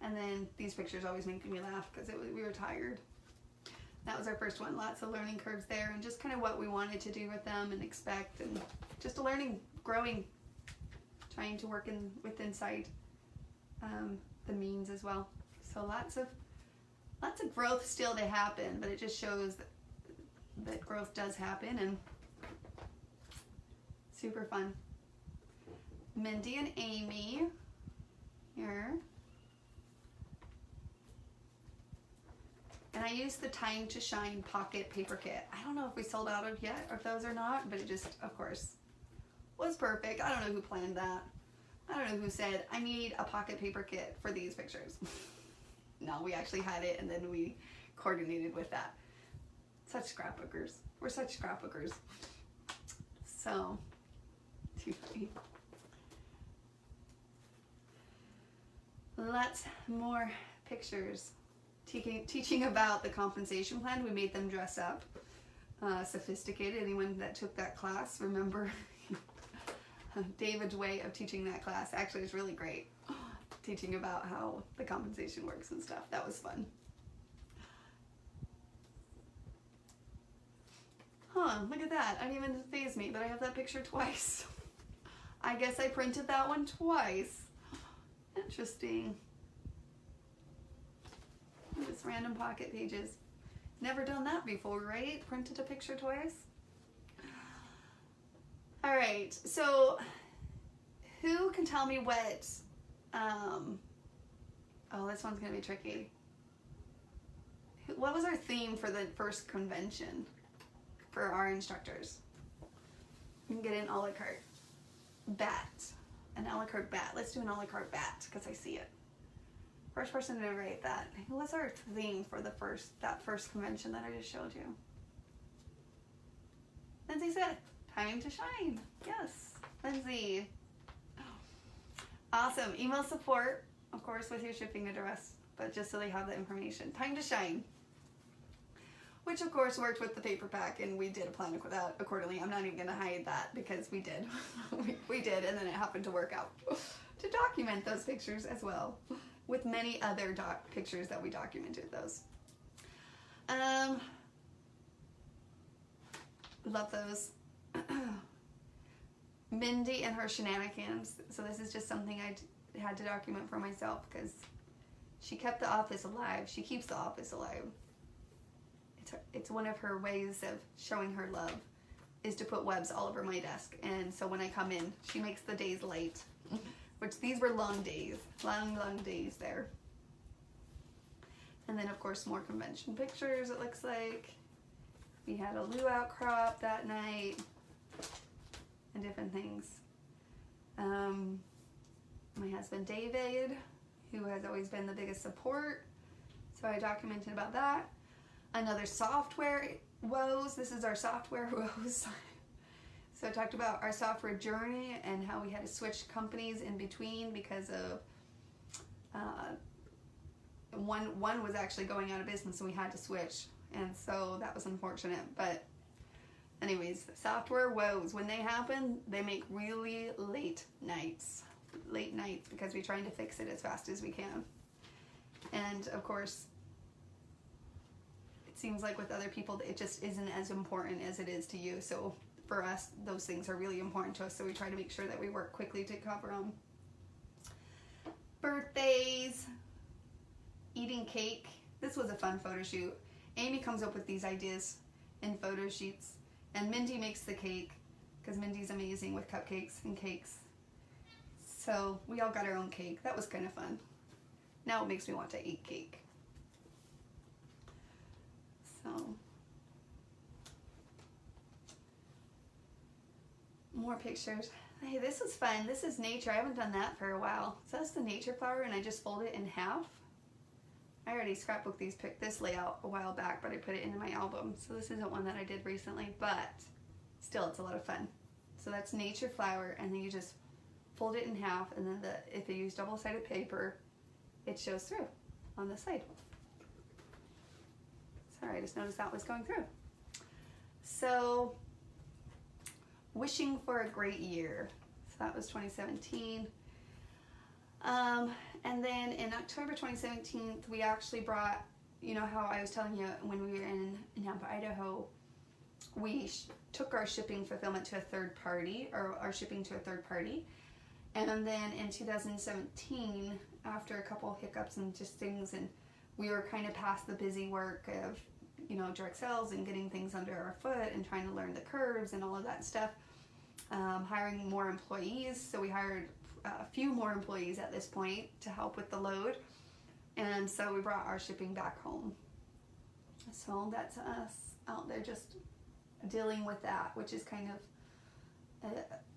And then these pictures always make me laugh because we were tired. That was our first one. Lots of learning curves there, and just kind of what we wanted to do with them and expect, and just a learning, growing, trying to work inside the means as well. So lots of growth still to happen, but it just shows that growth does happen, and super fun. Mindy and Amy here. And I used the Time to Shine pocket paper kit. I don't know if we sold out of yet or if those are not, but it just, of course, was perfect. I don't know who planned that. I don't know who said, I need a pocket paper kit for these pictures. No, we actually had it, and then we coordinated with that. Such scrapbookers. We're such scrapbookers. So, too funny. Lots more pictures. Teaching about the compensation plan. We made them dress up. Sophisticated. Anyone that took that class, remember David's way of teaching that class actually is really great. Teaching about how the compensation works and stuff. That was fun. Huh, look at that. I didn't even faze me, but I have that picture twice. I guess I printed that one twice. Interesting. Just random pocket pages. Never done that before, right? Printed a picture twice. All right, so who can tell me what, oh, this one's gonna be tricky. What was our theme for the first convention for our instructors? You can get an a la carte bat, an a la carte bat. Let's do an a la carte bat because I see it. First person to write that. What was our theme for that first convention that I just showed you? Lindsay said, Time to Shine. Yes, Lindsay. Awesome. Email support, of course, with your shipping address, but just so they have the information. Time to Shine. Which, of course, worked with the paper pack, and we did plan that accordingly. I'm not even going to hide that because we did. we did, and then it happened to work out to document those pictures as well, with many other pictures that we documented those. Love those. Mindy and her shenanigans. So this is just something I had to document for myself because she kept the office alive. She keeps the office alive. It's one of her ways of showing her love is to put webs all over my desk. And so when I come in, she makes the days light, which these were long days, long days there. And then of course more convention pictures, it looks like. We had a luau crop that night and different things. My husband David, who has always been the biggest support, so I documented about that. Another software woes. This is our software woes. So I talked about our software journey and how we had to switch companies in between because of one was actually going out of business, and we had to switch, and so that was unfortunate. But anyways, software woes, when they happen, they make really late nights. late nights because we're trying to fix it as fast as we can. And of course, it seems like with other people, it just isn't as important as it is to you. So for us, those things are really important to us. So we try to make sure that we work quickly to cover them. Birthdays, eating cake. This was a fun photo shoot. Amy comes up with these ideas in photo sheets, and Mindy makes the cake because Mindy's amazing with cupcakes and cakes. So we all got our own cake. That was kind of fun. Now it makes me want to eat cake. So more pictures. Hey, this is fun. This is nature. I haven't done that for a while. So that's the nature flower, and I just fold it in half. I already scrapbooked this layout a while back, but I put it into my album. So this isn't one that I did recently, but still, it's a lot of fun. So that's nature flower, and then you just fold it in half, and then if you use double-sided paper, it shows through on the side. Sorry, I just noticed that was going through. So, wishing for a great year. So that was 2017. And then in October 2017, we actually brought, you know how I was telling you when we were in Nampa, Idaho, we took our shipping fulfillment to a third party, or our shipping to a third party. And then in 2017, after a couple of hiccups and just things, and we were kind of past the busy work of, you know, direct sales and getting things under our foot and trying to learn the curves and all of that stuff, hiring more employees. So we hired a few more employees at this point to help with the load, and so we brought our shipping back home. So that's us out there just dealing with that, which is kind of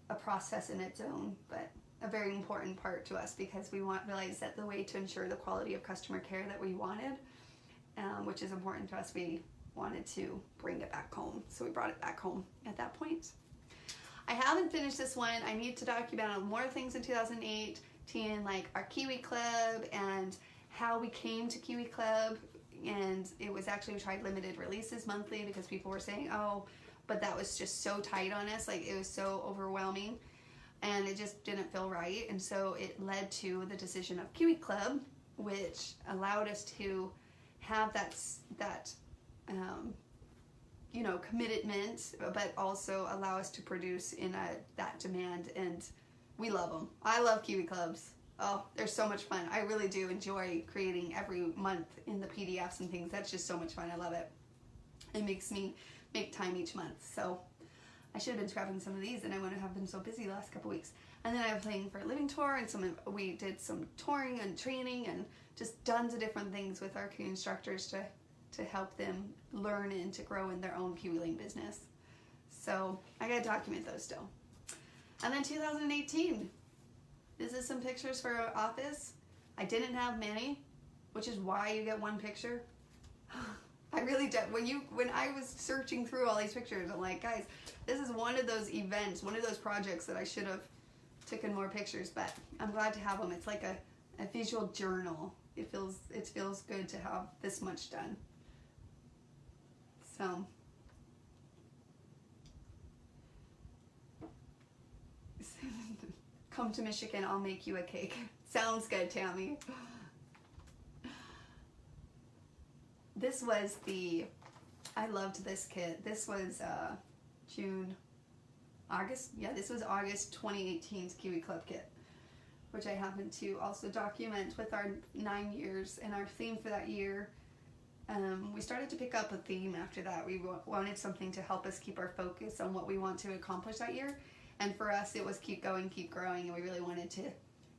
a process in its own, but a very important part to us because we realize that the way to ensure the quality of customer care that we wanted, which is important to us, we wanted to bring it back home. So we brought it back home at that point. I haven't finished this one. I need to document more things in 2018, like our Kiwi Club and how we came to Kiwi Club. And it was actually, we tried limited releases monthly because people were saying, oh, but that was just so tight on us. Like, it was so overwhelming and it just didn't feel right. And so it led to the decision of Kiwi Club, which allowed us to have that you know, commitment, but also allow us to produce in that demand, and we love them. I love Kiwi Clubs. Oh, they're so much fun. I really do enjoy creating every month in the PDFs and things. That's just so much fun. I love it. It makes me make time each month. So I should have been scrapping some of these, and I wouldn't have been so busy the last couple weeks. And then I was playing for a living tour, and we did some touring and training and just tons of different things with our Kiwi instructors to help them learn and to grow in their own Kiwi Lane business. So I gotta document those still. And then 2018, this is some pictures for our office. I didn't have many, which is why you get one picture. I really did. When I was searching through all these pictures, I'm like, guys, this is one of those events, one of those projects that I should have taken more pictures, but I'm glad to have them. It's like a visual journal. It feels good to have this much done. So come to Michigan, I'll make you a cake. Sounds good, Tammy. This was I loved this kit. This was August 2018's Kiwi Club kit, which I happened to also document with our 9 years and our theme for that year. We started to pick up a theme after that. We wanted something to help us keep our focus on what we want to accomplish that year. And for us, it was keep going, keep growing. And we really wanted to,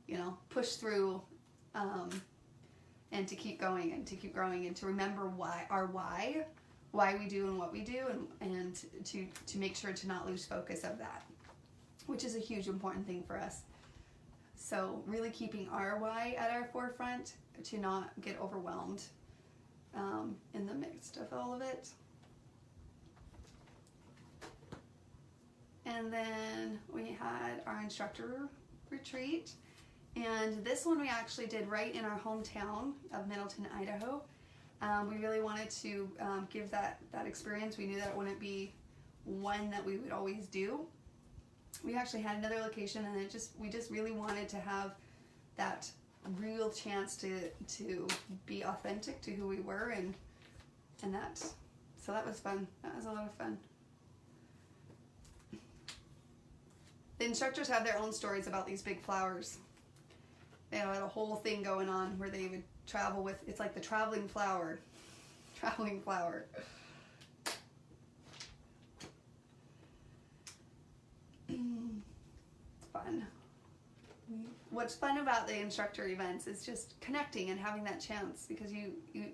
you know, push through and to keep going and to keep growing and to remember why we do and what we do, and to make sure to not lose focus of that, which is a huge important thing for us. So really keeping our why at our forefront to not get overwhelmed in the midst of all of it. And then we had our instructor retreat, and this one we actually did right in our hometown of Middleton, Idaho. We really wanted to give that experience. We knew that it wouldn't be one that we would always do, we actually had another location, and we just really wanted to have that real chance to be authentic to who we were, and so that was fun. That was a lot of fun. The instructors have their own stories about these big flowers. They had a whole thing going on where they would travel with, it's like the traveling flower. Traveling flower. It's fun. What's fun about the instructor events is just connecting and having that chance, because you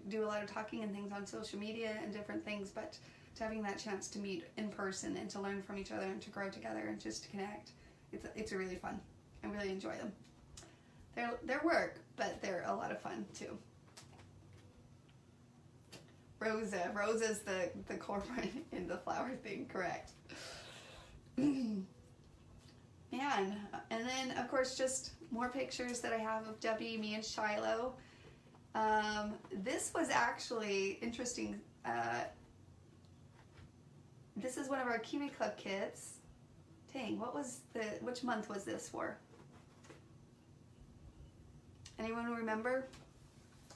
do a lot of talking and things on social media and different things, but to having that chance to meet in person and to learn from each other and to grow together and just to connect, it's really fun. I really enjoy them. They're work, but they're a lot of fun too. Rosa's the corporate in the flower thing, correct. Man, and then of course just more pictures that I have of Debbie, me, and Shiloh. This was actually interesting. This is one of our Kiwi Club kits. Dang, which month was this for? Anyone remember?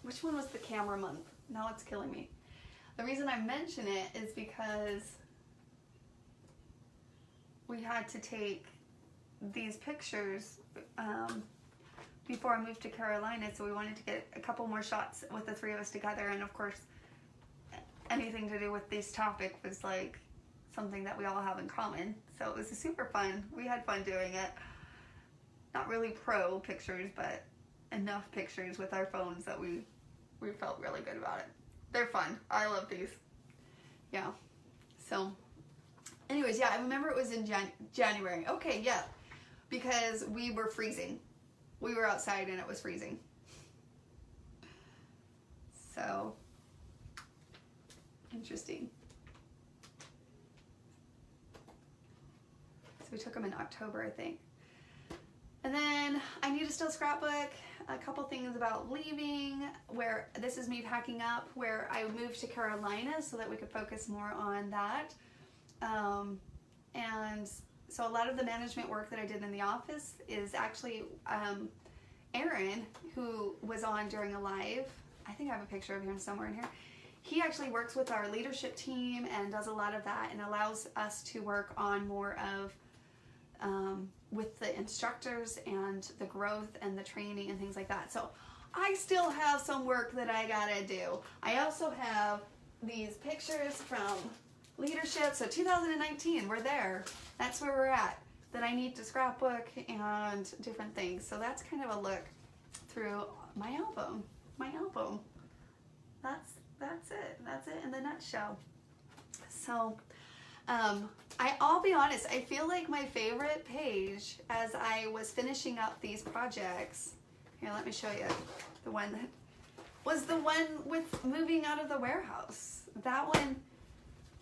Which one was the camera month? Now it's killing me. The reason I mention it is because we had to take these pictures before I moved to Carolina, so we wanted to get a couple more shots with the three of us together, and of course anything to do with this topic was like something that we all have in common, so it was super fun. We had fun doing it. Not really pro pictures, but enough pictures with our phones that we felt really good about it. They're fun. I love these. Yeah. So anyways, yeah, I remember it was in January. Okay, yeah. Because we were freezing. We were outside and it was freezing. So interesting. So we took them in October, I think. And then I need to still scrapbook. A couple things about leaving, where this is me packing up, where I moved to Carolina so that we could focus more on that. And so a lot of the management work that I did in the office is actually Aaron, who was on during a live. I think I have a picture of him somewhere in here. He actually works with our leadership team and does a lot of that and allows us to work on more of with the instructors and the growth and the training and things like that. So I still have some work that I gotta do. I also have these pictures from leadership. So 2019, we're there. That's where we're at. That I need to scrapbook and different things. So that's kind of a look through my album. That's it. That's it in the nutshell. So I'll be honest, I feel like my favorite page as I was finishing up these projects, here, let me show you, the one that was the one with moving out of the warehouse. That one,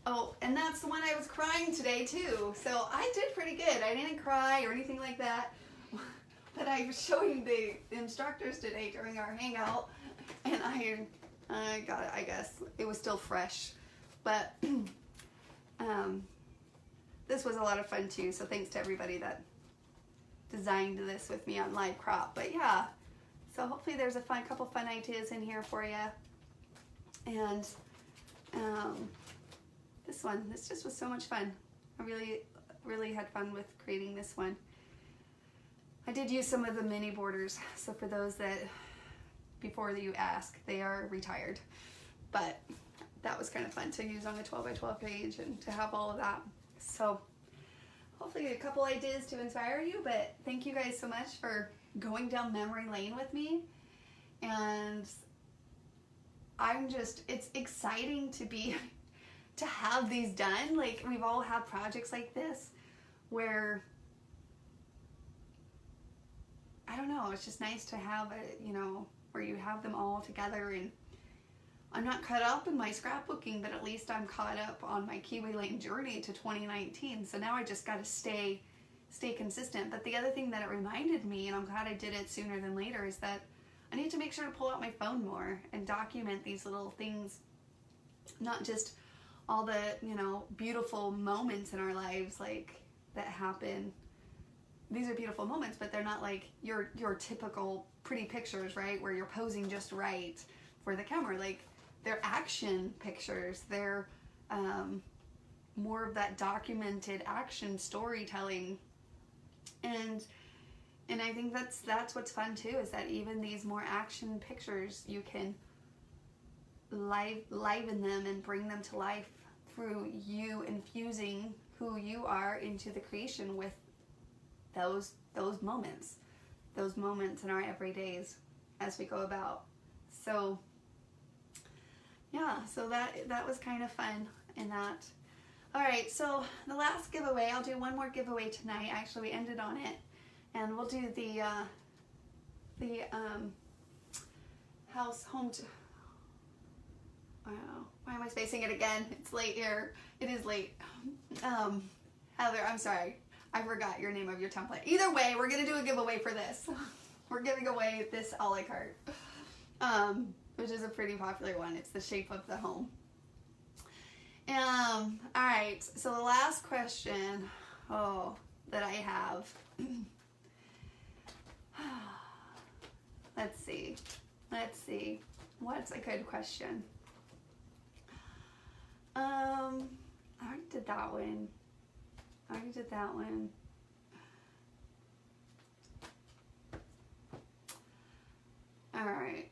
oh, and that's the one I was crying today too. So I did pretty good. I didn't cry or anything like that, but I was showing the instructors today during our hangout, and I got it, I guess. It was still fresh, but this was a lot of fun too, so thanks to everybody that designed this with me on live crop. But yeah, so hopefully there's a couple fun ideas in here for you. And this just was so much fun. I really had fun with creating this one. I did use some of the mini borders, so for those that, before you ask, they are retired, but that was kind of fun to use on a 12x12 page and to have all of that. So hopefully a couple ideas to inspire you, but thank you guys so much for going down memory lane with me. And it's exciting to have these done. Like, we've all had projects like this where, I don't know, it's just nice to have where you have them all together. And I'm not caught up in my scrapbooking, but at least I'm caught up on my Kiwi Lane journey to 2019. So now I just got to stay consistent. But the other thing that it reminded me, and I'm glad I did it sooner than later, is that I need to make sure to pull out my phone more and document these little things, not just all the, beautiful moments in our lives like that happen these are beautiful moments, but they're not like your typical pretty pictures, right? Where you're posing just right for the camera. Like, they're action pictures. They're more of that documented action storytelling. And I think that's what's fun too, is that even these more action pictures, you can liven them and bring them to life through you infusing who you are into the creation with those moments in our everydays as we go about. So yeah, so that was kind of fun in that. All right, so the last giveaway, I'll do one more giveaway tonight. Actually, we ended on it, and we'll do the home. Why am I spacing it again? It's late here. It is late. Heather, I'm sorry. I forgot your name of your template. Either way, we're going to do a giveaway for this. We're giving away this a la carte, which is a pretty popular one. It's the shape of the home. All right, so the last question that I have. Let's see. What's a good question? I already did that one. All right.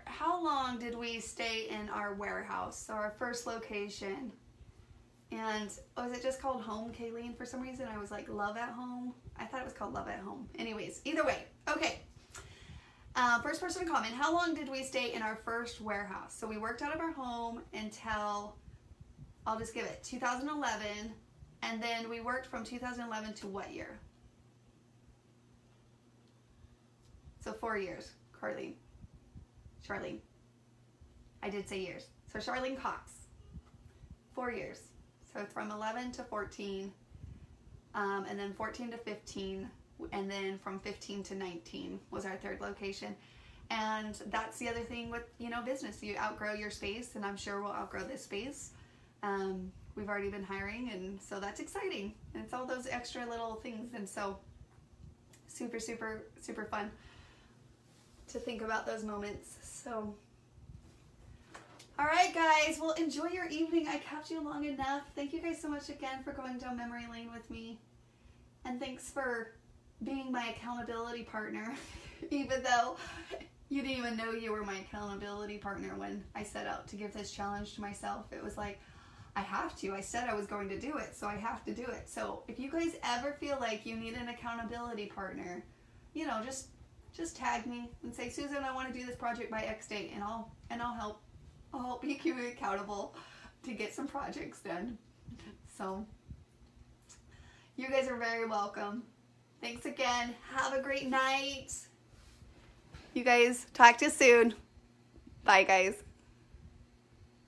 How long did we stay in our warehouse? So our first location. And was it just called Home, Kayleen? For some reason I was like Love at Home. I thought it was called Love at Home. Anyways, either way. Okay. First person to comment. How long did we stay in our first warehouse? So we worked out of our home until, I'll just give it, 2011. And then we worked from 2011 to what year? So 4 years. Charlene. I did say years. So Charlene Cox. 4 years. So from 11 to 14, and then 14 to 15, and then from 15 to 19 was our third location. And that's the other thing with, business. You outgrow your space, and I'm sure we'll outgrow this space. We've already been hiring, and so that's exciting. And it's all those extra little things, and so super, super, super fun to think about those moments. So, all right, guys. Well, enjoy your evening. I kept you long enough. Thank you guys so much again for going down memory lane with me. And thanks for being my accountability partner, even though you didn't even know you were my accountability partner when I set out to give this challenge to myself. It was like, I have to. I said I was going to do it, so I have to do it. So if you guys ever feel like you need an accountability partner, just tag me and say, Susan, I want to do this project by X date, and I'll help. I'll help keep you accountable to get some projects done. So you guys are very welcome. Thanks again. Have a great night. You guys, talk to you soon. Bye, guys.